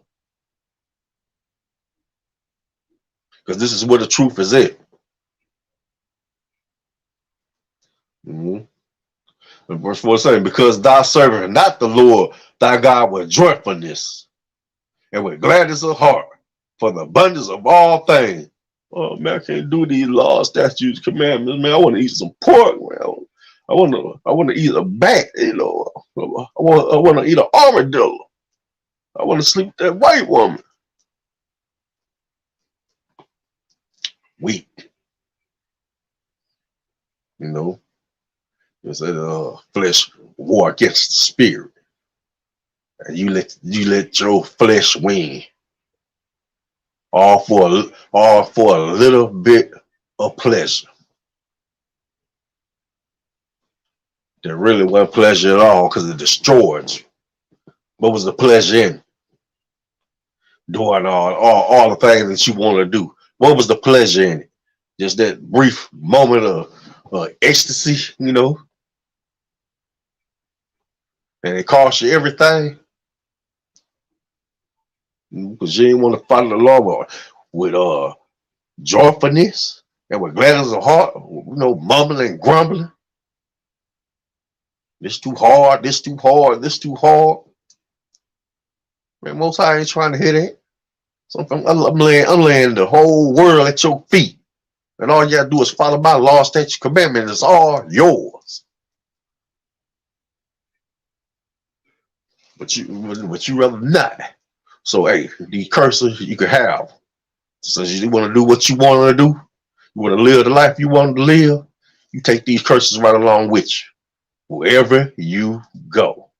Because this is where the truth is at. And verse 4 saying, because thou servest not the Lord thy God with joyfulness and with gladness of heart for the abundance of all things. Oh man, I can't do these laws, statutes, commandments, man. I want to eat some pork, man. I want to eat a bat, I want to eat an armadillo. I want to sleep with that white woman. Weak. It's a flesh war against the spirit. And you let your flesh win. All for a little bit of pleasure. There really wasn't pleasure at all, because it destroyed you. What was the pleasure in doing all the things that you want to do? What was the pleasure in it? Just that brief moment of ecstasy, and it cost you everything. Because you didn't want to follow the law with joyfulness and with gladness of heart, mumbling and grumbling. This too hard, this too hard, this too hard. Man, Most High ain't trying to hear that. So I'm laying the whole world at your feet. And all you gotta do is follow my law, statute, commandment. It's all yours. but you rather not. So hey, these curses you can have. So you want to do what you want to do. You want to live the life you want to live. You take these curses right along with you wherever you go.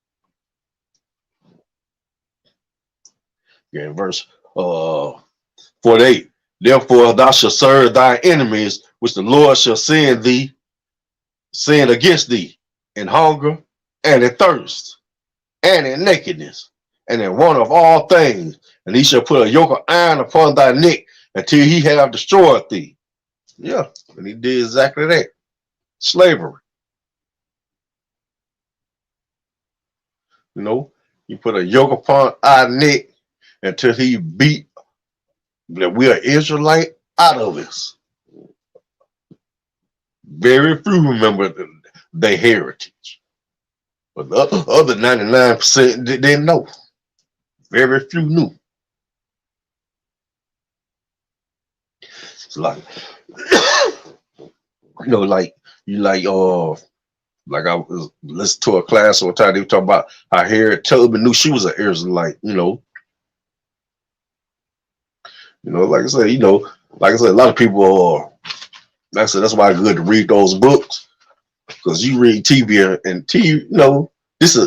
Yeah, verse 48. Therefore thou shalt serve thy enemies, which the Lord shall send against thee in hunger and in thirst and in nakedness and in want of all things. And he shall put a yoke of iron upon thy neck until he have destroyed thee. Yeah, and he did exactly that. Slavery. You know, he put a yoke upon our neck until he beat that we are Israelite out of us. Very few remember their heritage. But the other 99% didn't know. Very few knew. It's like, like like I was listening to a class one time. They were talking about how Harriet Tubman knew she was an Israelite. Like I said, a lot of people. Like I said, that's why it's good to read those books, because you read TV and TV.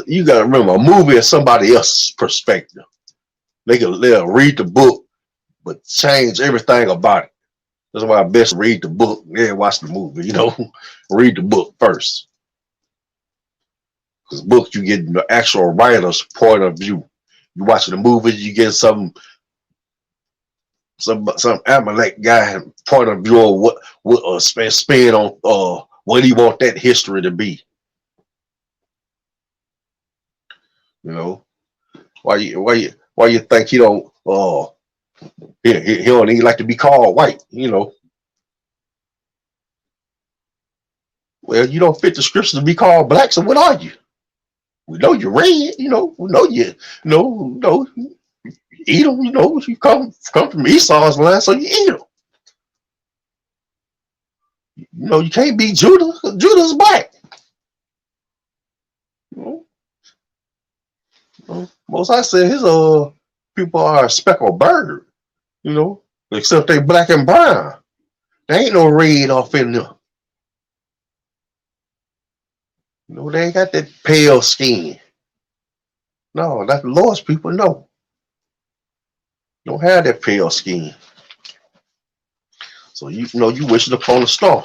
You got to remember, a movie is somebody else's perspective. They'll read the book, but change everything about it. That's why I best read the book and then watch the movie. Read the book first. Because books, you get the actual writer's point of view. You watching the movie, you get some Amalek guy point of view of what spin on what do you want that history to be. Why you think he don't he don't even like to be called white. Well, you don't fit the scriptures to be called black, so what are you? We know you're red, we know you eat them, you come from Esau's line, so you eat them. You can't be Judah. Judah's black. Most I said his people are a speckled bird, except they black and brown. There ain't no red off in them. They ain't got that pale skin. No, that's the Lord's people. No, don't have that pale skin. So you wishing upon a star.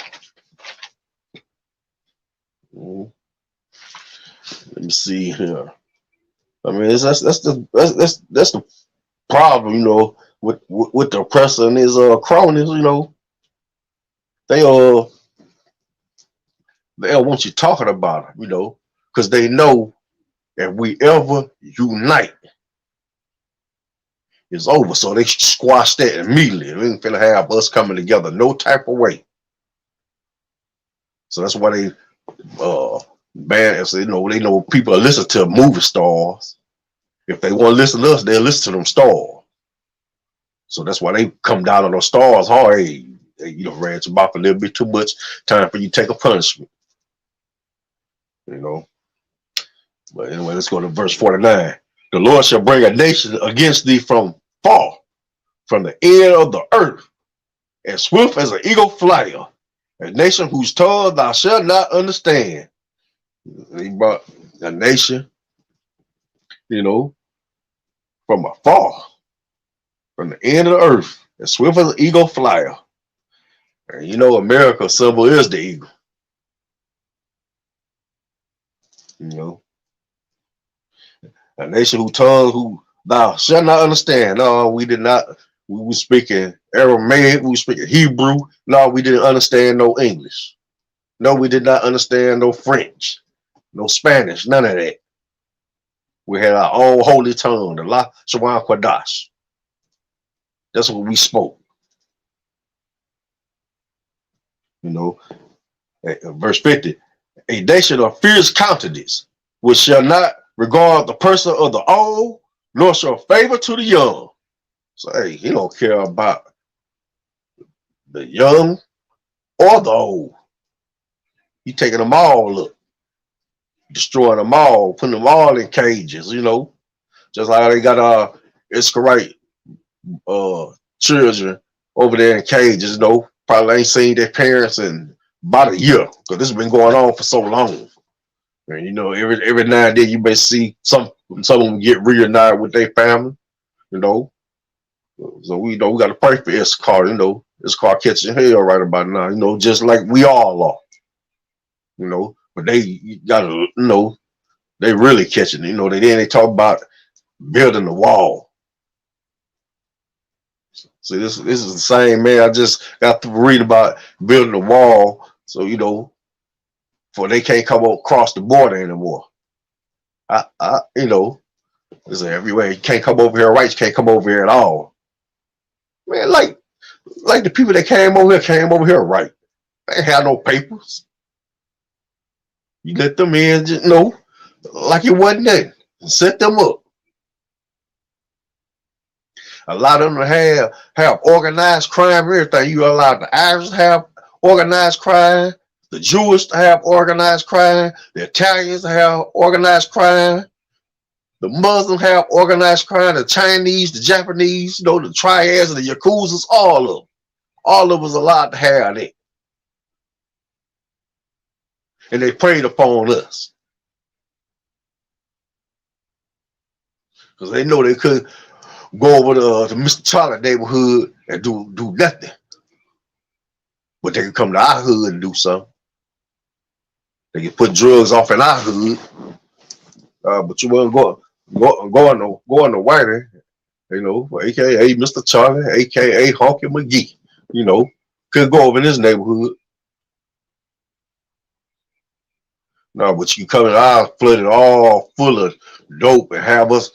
Let me see here. I mean, that's the problem, with the oppressor and his cronies. They'll want you talking about them, because they know if we ever unite, it's over. So they squash that immediately. They ain't finna have us coming together no type of way. So that's why they ban. They know people listen to movie stars. If they want to listen to us, they'll listen to them stars. So that's why they come down on those stars hard. Hey, ran your mouth a little bit too much. Time for you to take a punishment. But anyway, let's go to verse 49. The Lord shall bring a nation against thee from far, from the end of the earth, as swift as an eagle flyer, a nation whose tongue thou shalt not understand. He brought a nation, from afar, from the end of the earth, as swift as an eagle flyer. And America's symbol is the eagle. A nation who thou shalt not understand. No, we did not. We were speaking Aramaic. We were speaking Hebrew. No, we didn't understand no English. No, we did not understand no French, no Spanish, none of that. We had our own holy tongue, the La Shawan Kwadash. That's what we spoke. Verse 50. A nation of fierce countenance, which shall not regard the person of the old, nor show favor to the young. So, hey, he don't care about the young or the old. He taking them all up, destroying them all, putting them all in cages, Just like they got Isupk children over there in cages, probably ain't seen their parents in about a year because this has been going on for so long. And every now and then you may see some of them get reunited with their family, you know. So we got to pray for Isupk, Isupk catching hell right about now, just like we all are, But they gotta, they really catching, they talk about building the wall. See, this is the same man. I just got to read about building the wall, so for they can't come across the border anymore. It's everywhere. You can't come over here right. You can't come over here at all. Man, like the people that came over here right. They ain't had no papers. You let them in, just like it wasn't there. Set them up. A lot of them have organized crime and everything. You allowed the Irish to have organized crime, the Jewish to have organized crime, the Italians to have organized crime, the Muslims have organized crime, the Chinese, the Japanese, the triads, the Yakuzas, all of them. All of us allowed to have that. And they preyed upon us. Because they know they couldn't go over to Mr. Charlie neighborhood and do nothing. But they could come to our hood and do something. They could put drugs off in our hood. But you wasn't going to Whitey, aka Mr. Charlie, aka Honky McGee, couldn't go over in his neighborhood. No, but you come in our flooded all full of dope and have us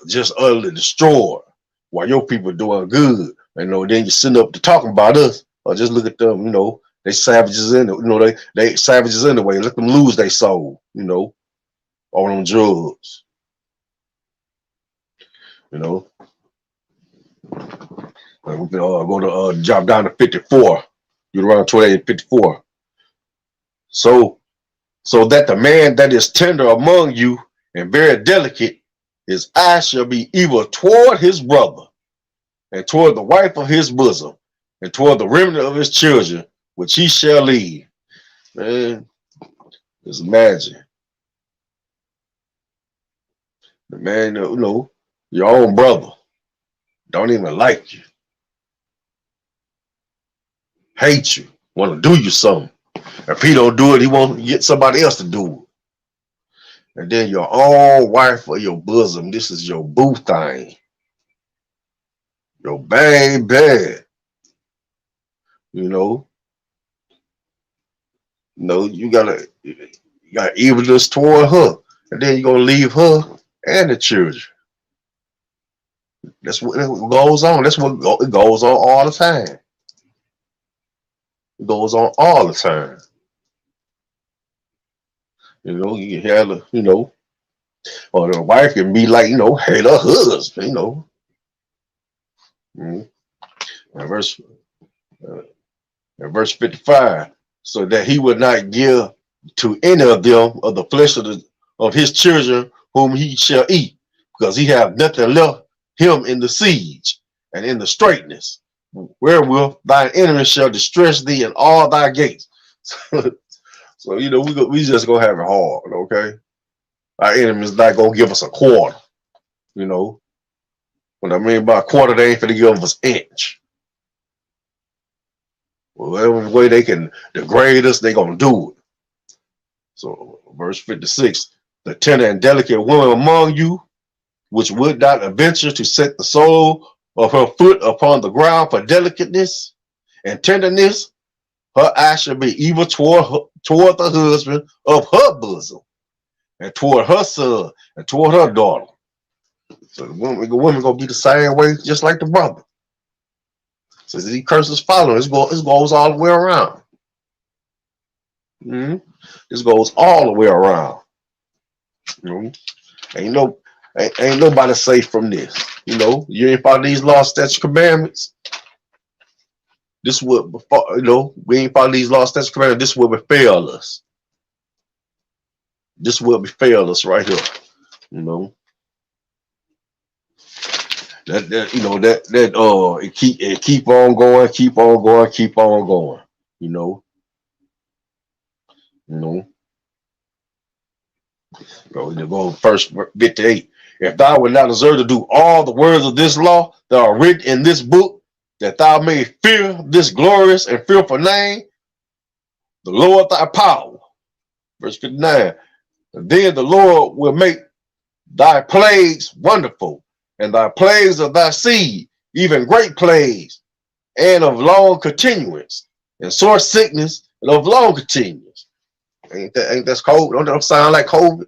just utterly destroyed while your people doing good. Then you're sitting up to talking about us. Or just look at them, they savages in it, they savages anyway. Let them lose their soul, on them drugs. We can go to drop down to 54. You're around 28, 54. So that the man that is tender among you and very delicate, his eye shall be evil toward his brother, and toward the wife of his bosom, and toward the remnant of his children, which he shall lead. Man, just imagine. The man, your own brother, don't even like you, hate you, want to do you something. If he don't do it, he won't get somebody else to do it. And then your own wife or your bosom, this is your boo thing. Your baby. You got evilness toward her. And then you're gonna leave her and the children. That's what goes on. That's what it goes on all the time. It goes on all the time. You have or the wife can be like, hate her husband, And verse 55, so that he would not give to any of them of the flesh of his children whom he shall eat, because he have nothing left him in the siege and in the straitness, wherewith thine enemies shall distress thee in all thy gates. So we just gonna have it hard, okay? Our enemies not gonna give us a quarter, What I mean by a quarter, they ain't finna give us inch. Whatever way they can degrade us, they gonna do it. So verse 56, the tender and delicate woman among you, which would not adventure to set the sole of her foot upon the ground for delicateness and tenderness, her eye shall be evil toward the husband of her bosom, and toward her son, and toward her daughter. So the woman gonna be the same way, just like the brother. So these curses follow. This goes all the way around. This goes all the way around. Ain't nobody safe from this. You ain't follow these laws, statutes, commandments. This would we ain't follow these laws, statutes, commandments. This will befall us. This will befall us right here. It keep on going, keep on going, keep on going. You know, you know. You go first 58. If thou would not deserve to do all the words of this law that are written in this book, that thou may fear this glorious and fearful name, the Lord thy power. Verse 59. Then the Lord will make thy plagues wonderful, and thy plagues of thy seed, even great plagues, and of long continuance, and sore sickness, and of long continuance. Ain't that's cold? Don't that sound like COVID?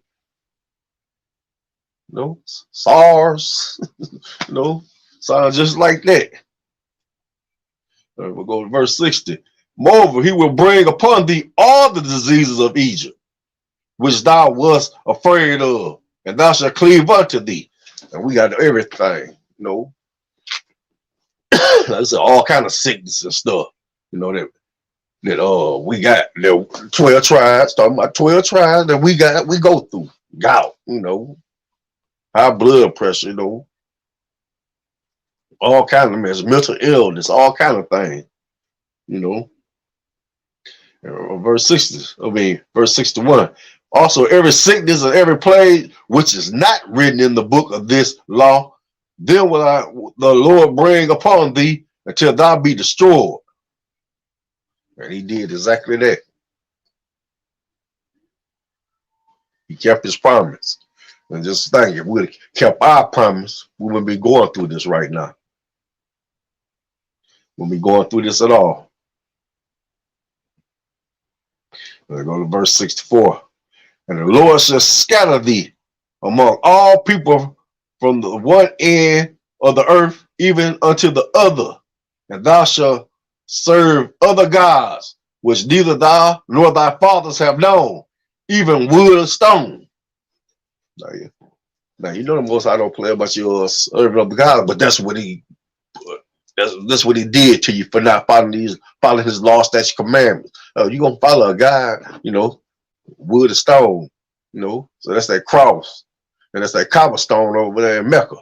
No, SARS. No, sounds just like that. We'll go to verse 60. Moreover, he will bring upon thee all the diseases of Egypt, which thou wast afraid of, and thou shalt cleave unto thee. And we got everything, you know. That's all kind of sickness and stuff, you know, that we got the 12 tribes, talking about 12 tribes that we go through. Gout, you know, high blood pressure, you know, all kind of mess, mental illness, all kind of things, you know. Verse 61. Also, every sickness and every plague which is not written in the book of this law, then will the Lord bring upon thee until thou be destroyed. And he did exactly that. He kept his promise. And just think, if we had kept our promise, we wouldn't be going through this right now. We wouldn't be going through this at all. Let's go to verse 64. And the Lord shall scatter thee among all people from the one end of the earth even unto the other, and thou shalt serve other gods, which neither thou nor thy fathers have known, even wood and stone. Now you know the Most High don't play about your serving of the God, but that's what he did to you for not following his law, statutes, commandments. You gonna follow a God, you know, wood and stone, you know. So that's that cross, and that's that cobblestone over there in Mecca,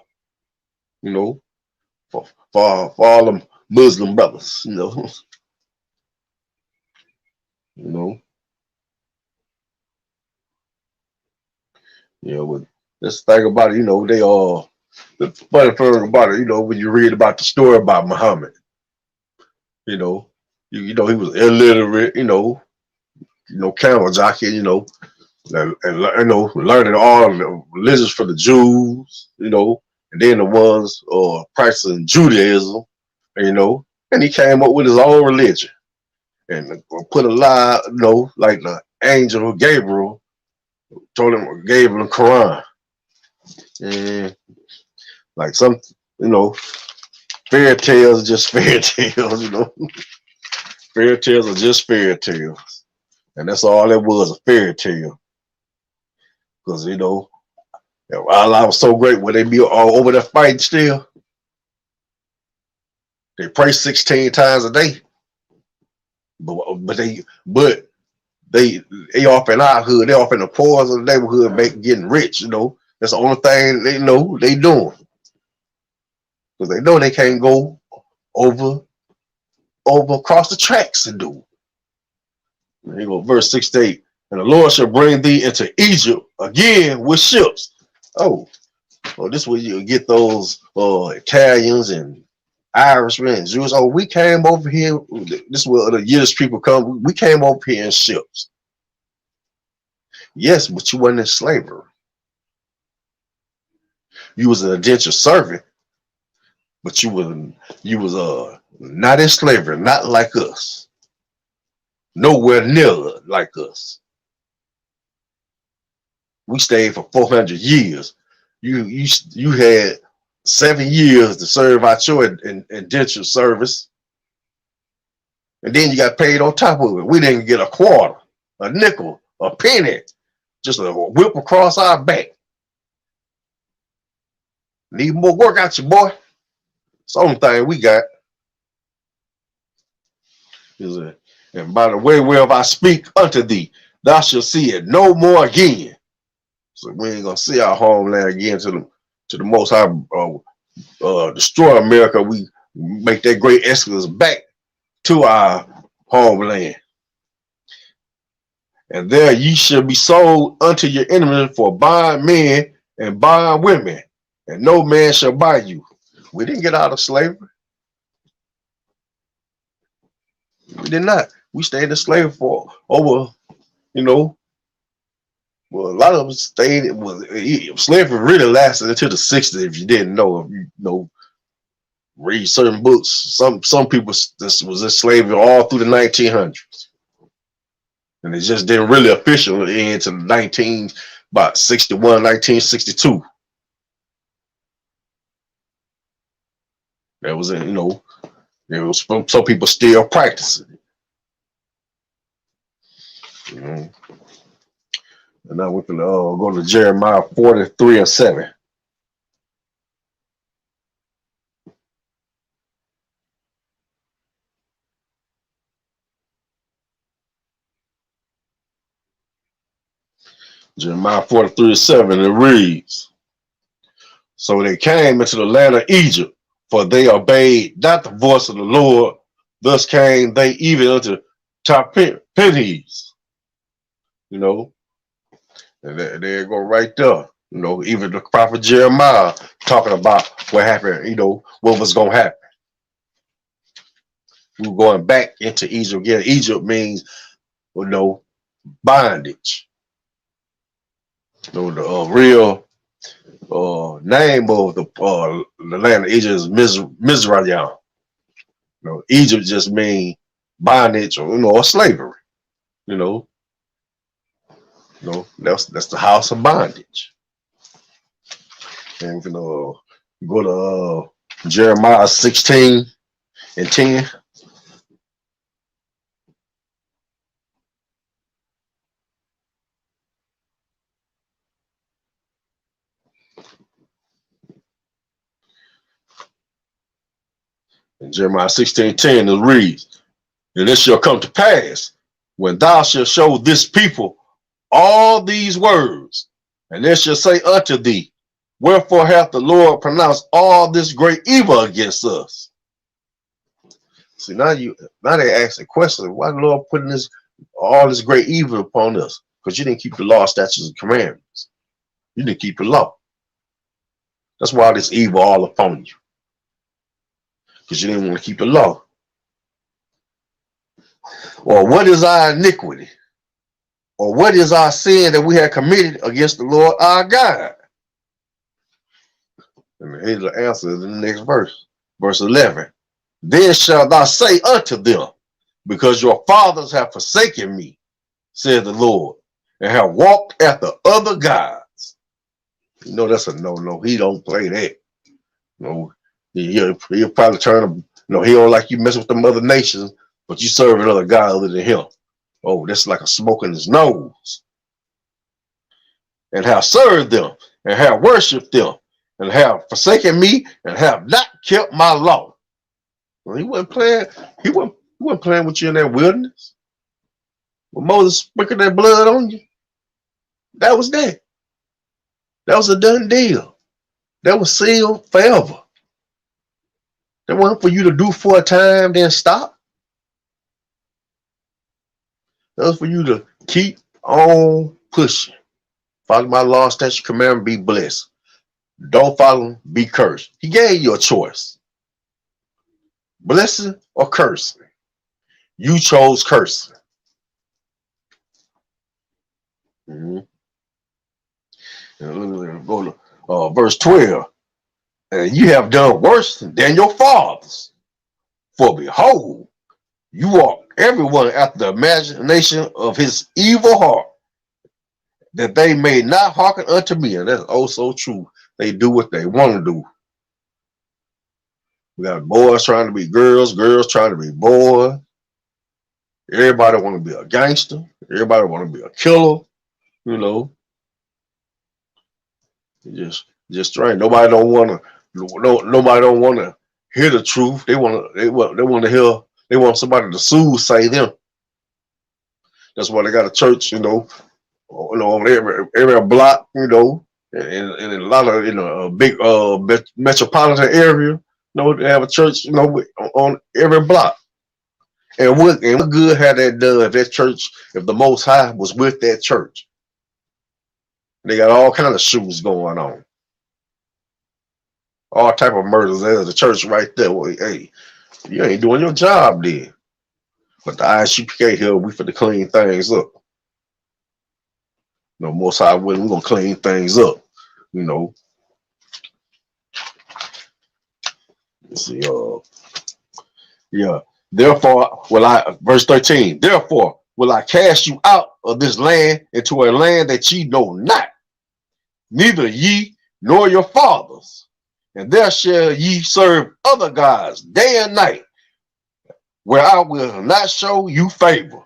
you know, for all them Muslim brothers, you know. You know. You know, but this thing about it, you know, the funny thing about it, you know, when you read about the story about Muhammad, you know, you know, he was illiterate, you know, camel jockey, you know, and you know, learning all the religions for the Jews, you know, and then the ones practicing Judaism, you know, and he came up with his own religion and put a lie, you know, like the angel Gabriel gave him the Quran. And like some, you know, fairy tales are just fairy tales, you know. Fairy tales are just fairy tales. And that's all it was, a fairy tale. Because, you know, Allah was so great when they be all over there fighting still. They pray 16 times a day. But they off in our hood, they off in the poors of the neighborhood getting rich, you know. That's the only thing they know they doing. Because they know they can't go over across the tracks and do. There you go, verse 68. And the Lord shall bring thee into Egypt again with ships. Oh, well, this is where you get those Italians and Irishmen and Jews. Oh, we came over here. This is where the Yiddish people come. We came over here in ships. Yes, but you weren't in slavery. You was an indentured servant, but you was not in slavery, not like us. Nowhere near like us. We stayed for 400 years. You had 7 years to serve out your indentured service, and then you got paid on top of it. We didn't get a quarter, a nickel, a penny, just a whip across our back. Need more work out you, boy. It's the only thing we got. And by the way whereof I speak unto thee, thou shalt see it no more again. So we ain't gonna see our homeland again to the Most High destroy America, we make that great exodus back to our homeland. And there ye shall be sold unto your enemies for buying men and buying women, and no man shall buy you. We didn't get out of slavery. We did not. We stayed in slavery for over, you know, well, a lot of us stayed. Well, slavery really lasted until the 60s. If you didn't know, if you know, read certain books. Some people this was in slavery all through the 1900s, and it just didn't really officially end to about 61, 1962. That was, you know, there was some people still practicing it. You know. And now we can go to Jeremiah 43:7. Jeremiah 43:7, it reads, so they came into the land of Egypt, for they obeyed not the voice of the Lord. Thus came they even unto Tapenes. You know, and there you go right there. You know, even the prophet Jeremiah talking about what happened, you know, what was going to happen. We were going back into Egypt again. Egypt means, you know, bondage. You know, the real name of the land of Egypt is Mizraim. You know, Egypt just means bondage or, you know, or slavery. You know, that's the house of bondage. And we can go to Jeremiah 16:10. In Jeremiah 16:10 it reads, and it shall come to pass when thou shalt show this people all these words, and they shall say unto thee, wherefore hath the Lord pronounced all this great evil against us? See, now they ask the question, why the Lord putting all this great evil upon us? Because you didn't keep the law, statutes, and commandments. You didn't keep the law. That's why this evil all upon you. Because you didn't want to keep the law. Or what is our iniquity? Or what is our sin that we have committed against the Lord our God? And here's the answer in the next verse. Verse 11. Then shalt thou say unto them, because your fathers have forsaken me, said the Lord, and have walked after other gods. You know, that's a no. He don't play that. You know, he'll probably turn, you know, he don't like you messing with them other nations, but you serve another God other than him. Oh, that's like a smoke in his nose. And have served them, and have worshipped them, and have forsaken me, and have not kept my law. Well, he wasn't playing. He wasn't playing with you in that wilderness. When Moses sprinkled that blood on you, that was that. That was a done deal. That was sealed forever. That wasn't for you to do for a time, then stop. That was for you to keep on pushing. Follow my law, statute, commandment, be blessed. Don't follow, be cursed. He gave you a choice. Blessing or cursing. You chose cursing. Mm-hmm. Go to verse 12. And you have done worse than your fathers. For behold, you walk everyone after the imagination of his evil heart, that they may not hearken unto me. And that's oh so true. They do what they want to do. We got boys trying to be girls, girls trying to be boys. Everybody want to be a gangster. Everybody want to be a killer. You know, just strange. Nobody don't want to. Nobody don't want to hear the truth. They want to hear. They want somebody to say them. That's why they got a church. On every block. in a lot of big metropolitan area, they have a church, on every block. And what good had that done if that church, if the Most High was with that church? They got all kind of shoes going on, all type of murders. There's the church right there. Well, hey, you ain't doing your job then. But the ISUPK here, we for to clean things up. Most High willing, we're gonna clean things up. You know, let's see. Yeah. Therefore, verse 13. Therefore, will I cast you out of this land into a land that ye know not, neither ye nor your fathers, and there shall ye serve other gods day and night, where I will not show you favor.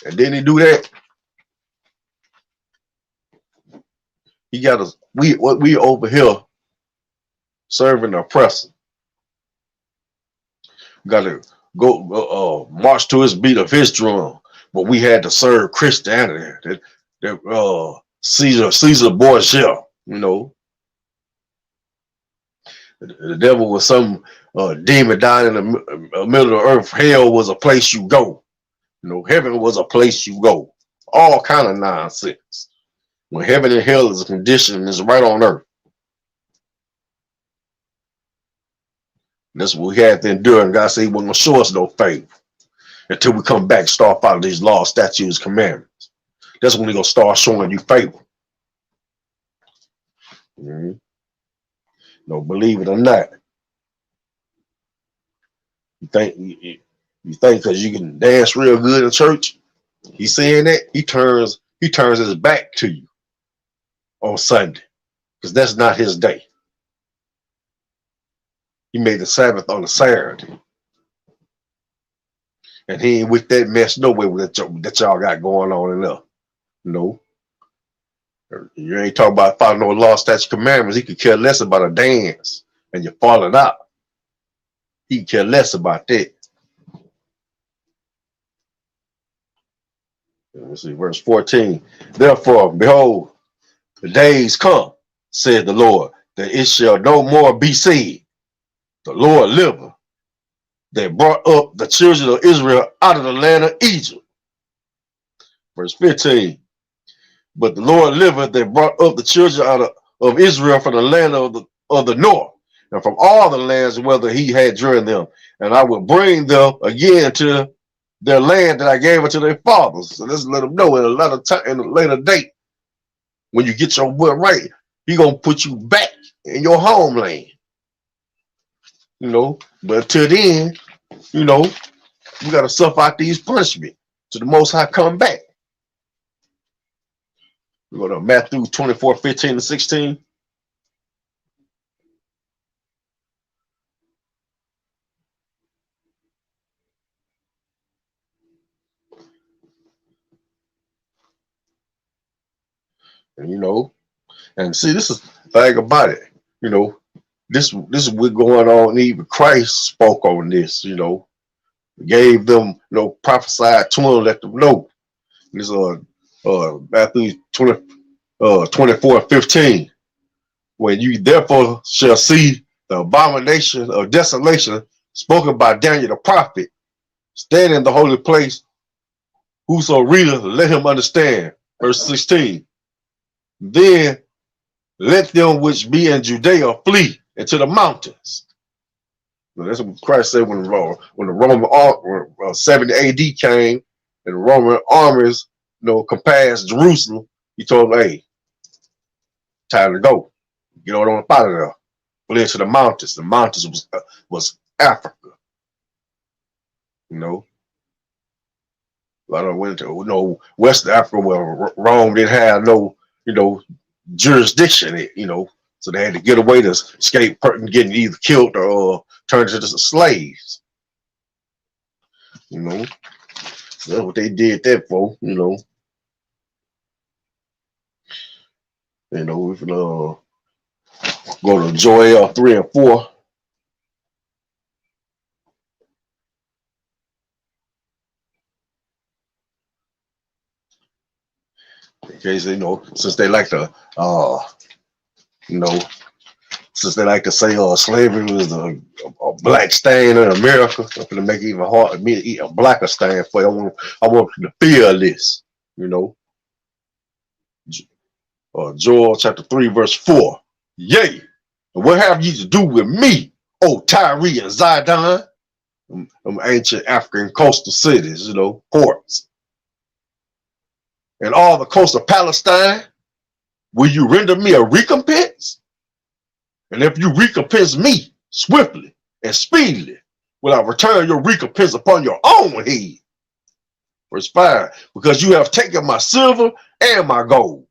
And then he do that. He got us. We over here serving the oppressor. Got to go march to his beat of his drum, but we had to serve Christianity. Caesar Borgia, the devil was some demon down in the middle of the earth. Hell was a place you go. Heaven was a place you go. All kind of nonsense. When heaven and hell is a condition, it's right on earth. That's what we had to endure, and God said he wasn't going to show us no favor until we come back and start following these laws, statutes, commandments. That's when he's going to start showing you favor. Believe it or not. You think because you can dance real good in church, he's saying that he turns his back to you on Sunday, because that's not his day. He made the Sabbath on a Saturday. And he ain't with that mess no way that y'all got going on in there. No. You ain't talking about following no law, statutes, commandments. He could care less about a dance and you're falling out. He could care less about that. Let's see, verse 14. Therefore, behold, the days come, said the Lord, that it shall no more be said, the Lord liveth, that brought up the children of Israel out of the land of Egypt. Verse 15. But the Lord liveth, that brought up the children out of Israel from the land of the north, and from all the lands whether he had driven them. And I will bring them again to their land that I gave unto their fathers. So let's let them know in a later date, when you get your butt right, he gonna put you back in your homeland. But until then, we gotta suffer out these punishments to the Most High come back. We go to Matthew 24:15-16. And see, this is the thing about it. This is what's going on. Even Christ spoke on this. Gave them, prophesied to them, let them know. This Matthew 24:15. When you therefore shall see the abomination of desolation spoken by Daniel the prophet, stand in the holy place. Whoso readeth, let him understand. Verse 16. Then let them which be in Judea flee into the mountains. Now, that's what Christ said when the Roman 70 AD came and the Roman armies, compassed Jerusalem. He told them, hey, time to go. Get on out of there. Flee into the mountains. The mountains was Africa. A lot of went to West Africa where Rome didn't have no jurisdiction. So they had to get away to escape getting either killed or turned into slaves. So that's what they did that for. We can go to Joel 3 and 4. In case, since they like to, you know, since they like to say, slavery was a black stain in America, I'm gonna make it even harder for me to eat a blacker stain for you. I want you to feel this, you know. Joel chapter 3, verse 4. Yea, and what have ye to do with me, O Tyre and Zidon? Them ancient African coastal cities, ports. And all the coast of Palestine, will you render me a recompense? And if you recompense me swiftly and speedily, will I return your recompense upon your own head? Verse 5, because you have taken my silver and my gold,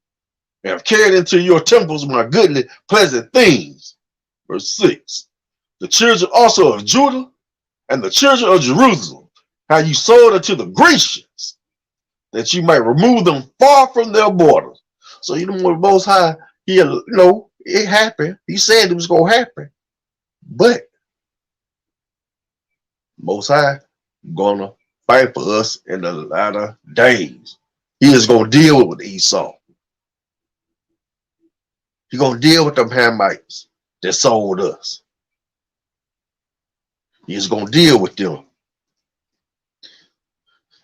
and have carried into your temples my goodly, pleasant things. Verse 6, the children also of Judah and the children of Jerusalem, how you sold unto the Grecians, that you might remove them far from their borders. So what Most High, it happened. He said it was going to happen. But Most High going to fight for us in the latter days. He is going to deal with Esau. He's going to deal with them Hamites that sold us. He's going to deal with them.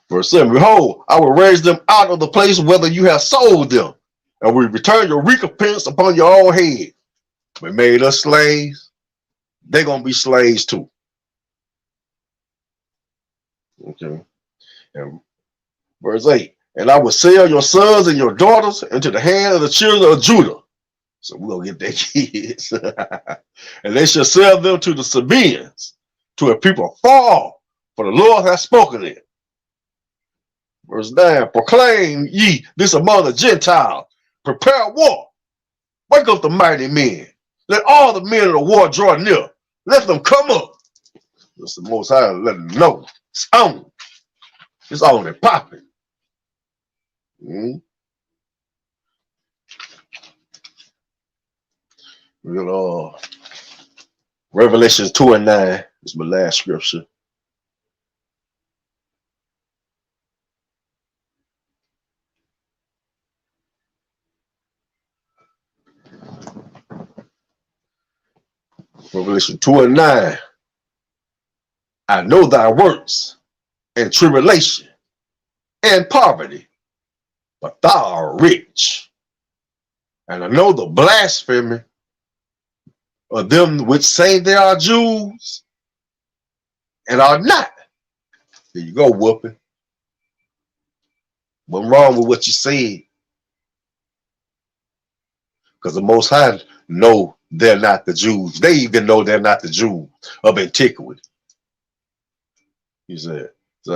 Verse 7, behold, I will raise them out of the place whether you have sold them, and will return your recompense upon your own head. We made us slaves. They're going to be slaves too. Okay. And verse 8, and I will sell your sons and your daughters into the hand of the children of Judah. So we're going to get their kids. And they shall sell them to the Sabaeans, to a people far off, for the Lord has spoken it. Verse 9, proclaim ye this among the Gentiles. Prepare war. Wake up the mighty men. Let all the men of the war draw near. Let them come up. That's the Most High. Let them know. It's on. It's on and popping. Revelation 2 and 9 is my last scripture. Revelation 2 and 9. I know thy works and tribulation and poverty, but thou art rich. And I know the blasphemy of them which say they are Jews and are not. There you go, whooping. What's wrong with what you said? Because the Most High know they're not the Jews. They even know they're not the Jews of antiquity. He said, he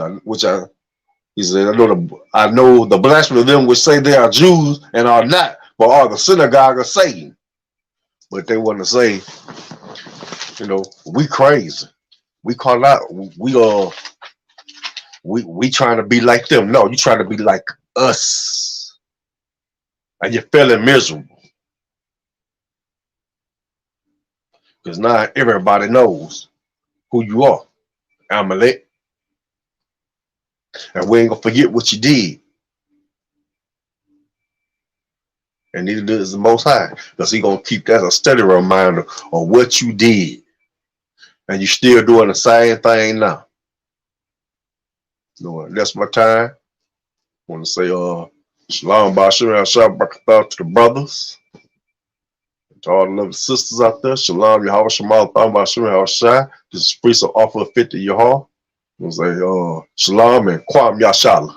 said, I know the blasphemy of them which say they are Jews and are not, but are the synagogue of Satan. But they want to say, we crazy. We call out, we trying to be like them. No, you trying to be like us. And you're feeling miserable. Because now everybody knows who you are, Amalek. And we ain't gonna forget what you did. And neither does the Most High, because He's gonna keep that a steady reminder of what you did. And you're still doing the same thing now. That's my time. I want to say Shalom Bashir Shabbat to the brothers. To all the lovely sisters out there, Shalom Yahweh Shemal Tham Bashir Hashai. This is priest of offer 50 Yahweh. I say Shalom and Kwam Yashala.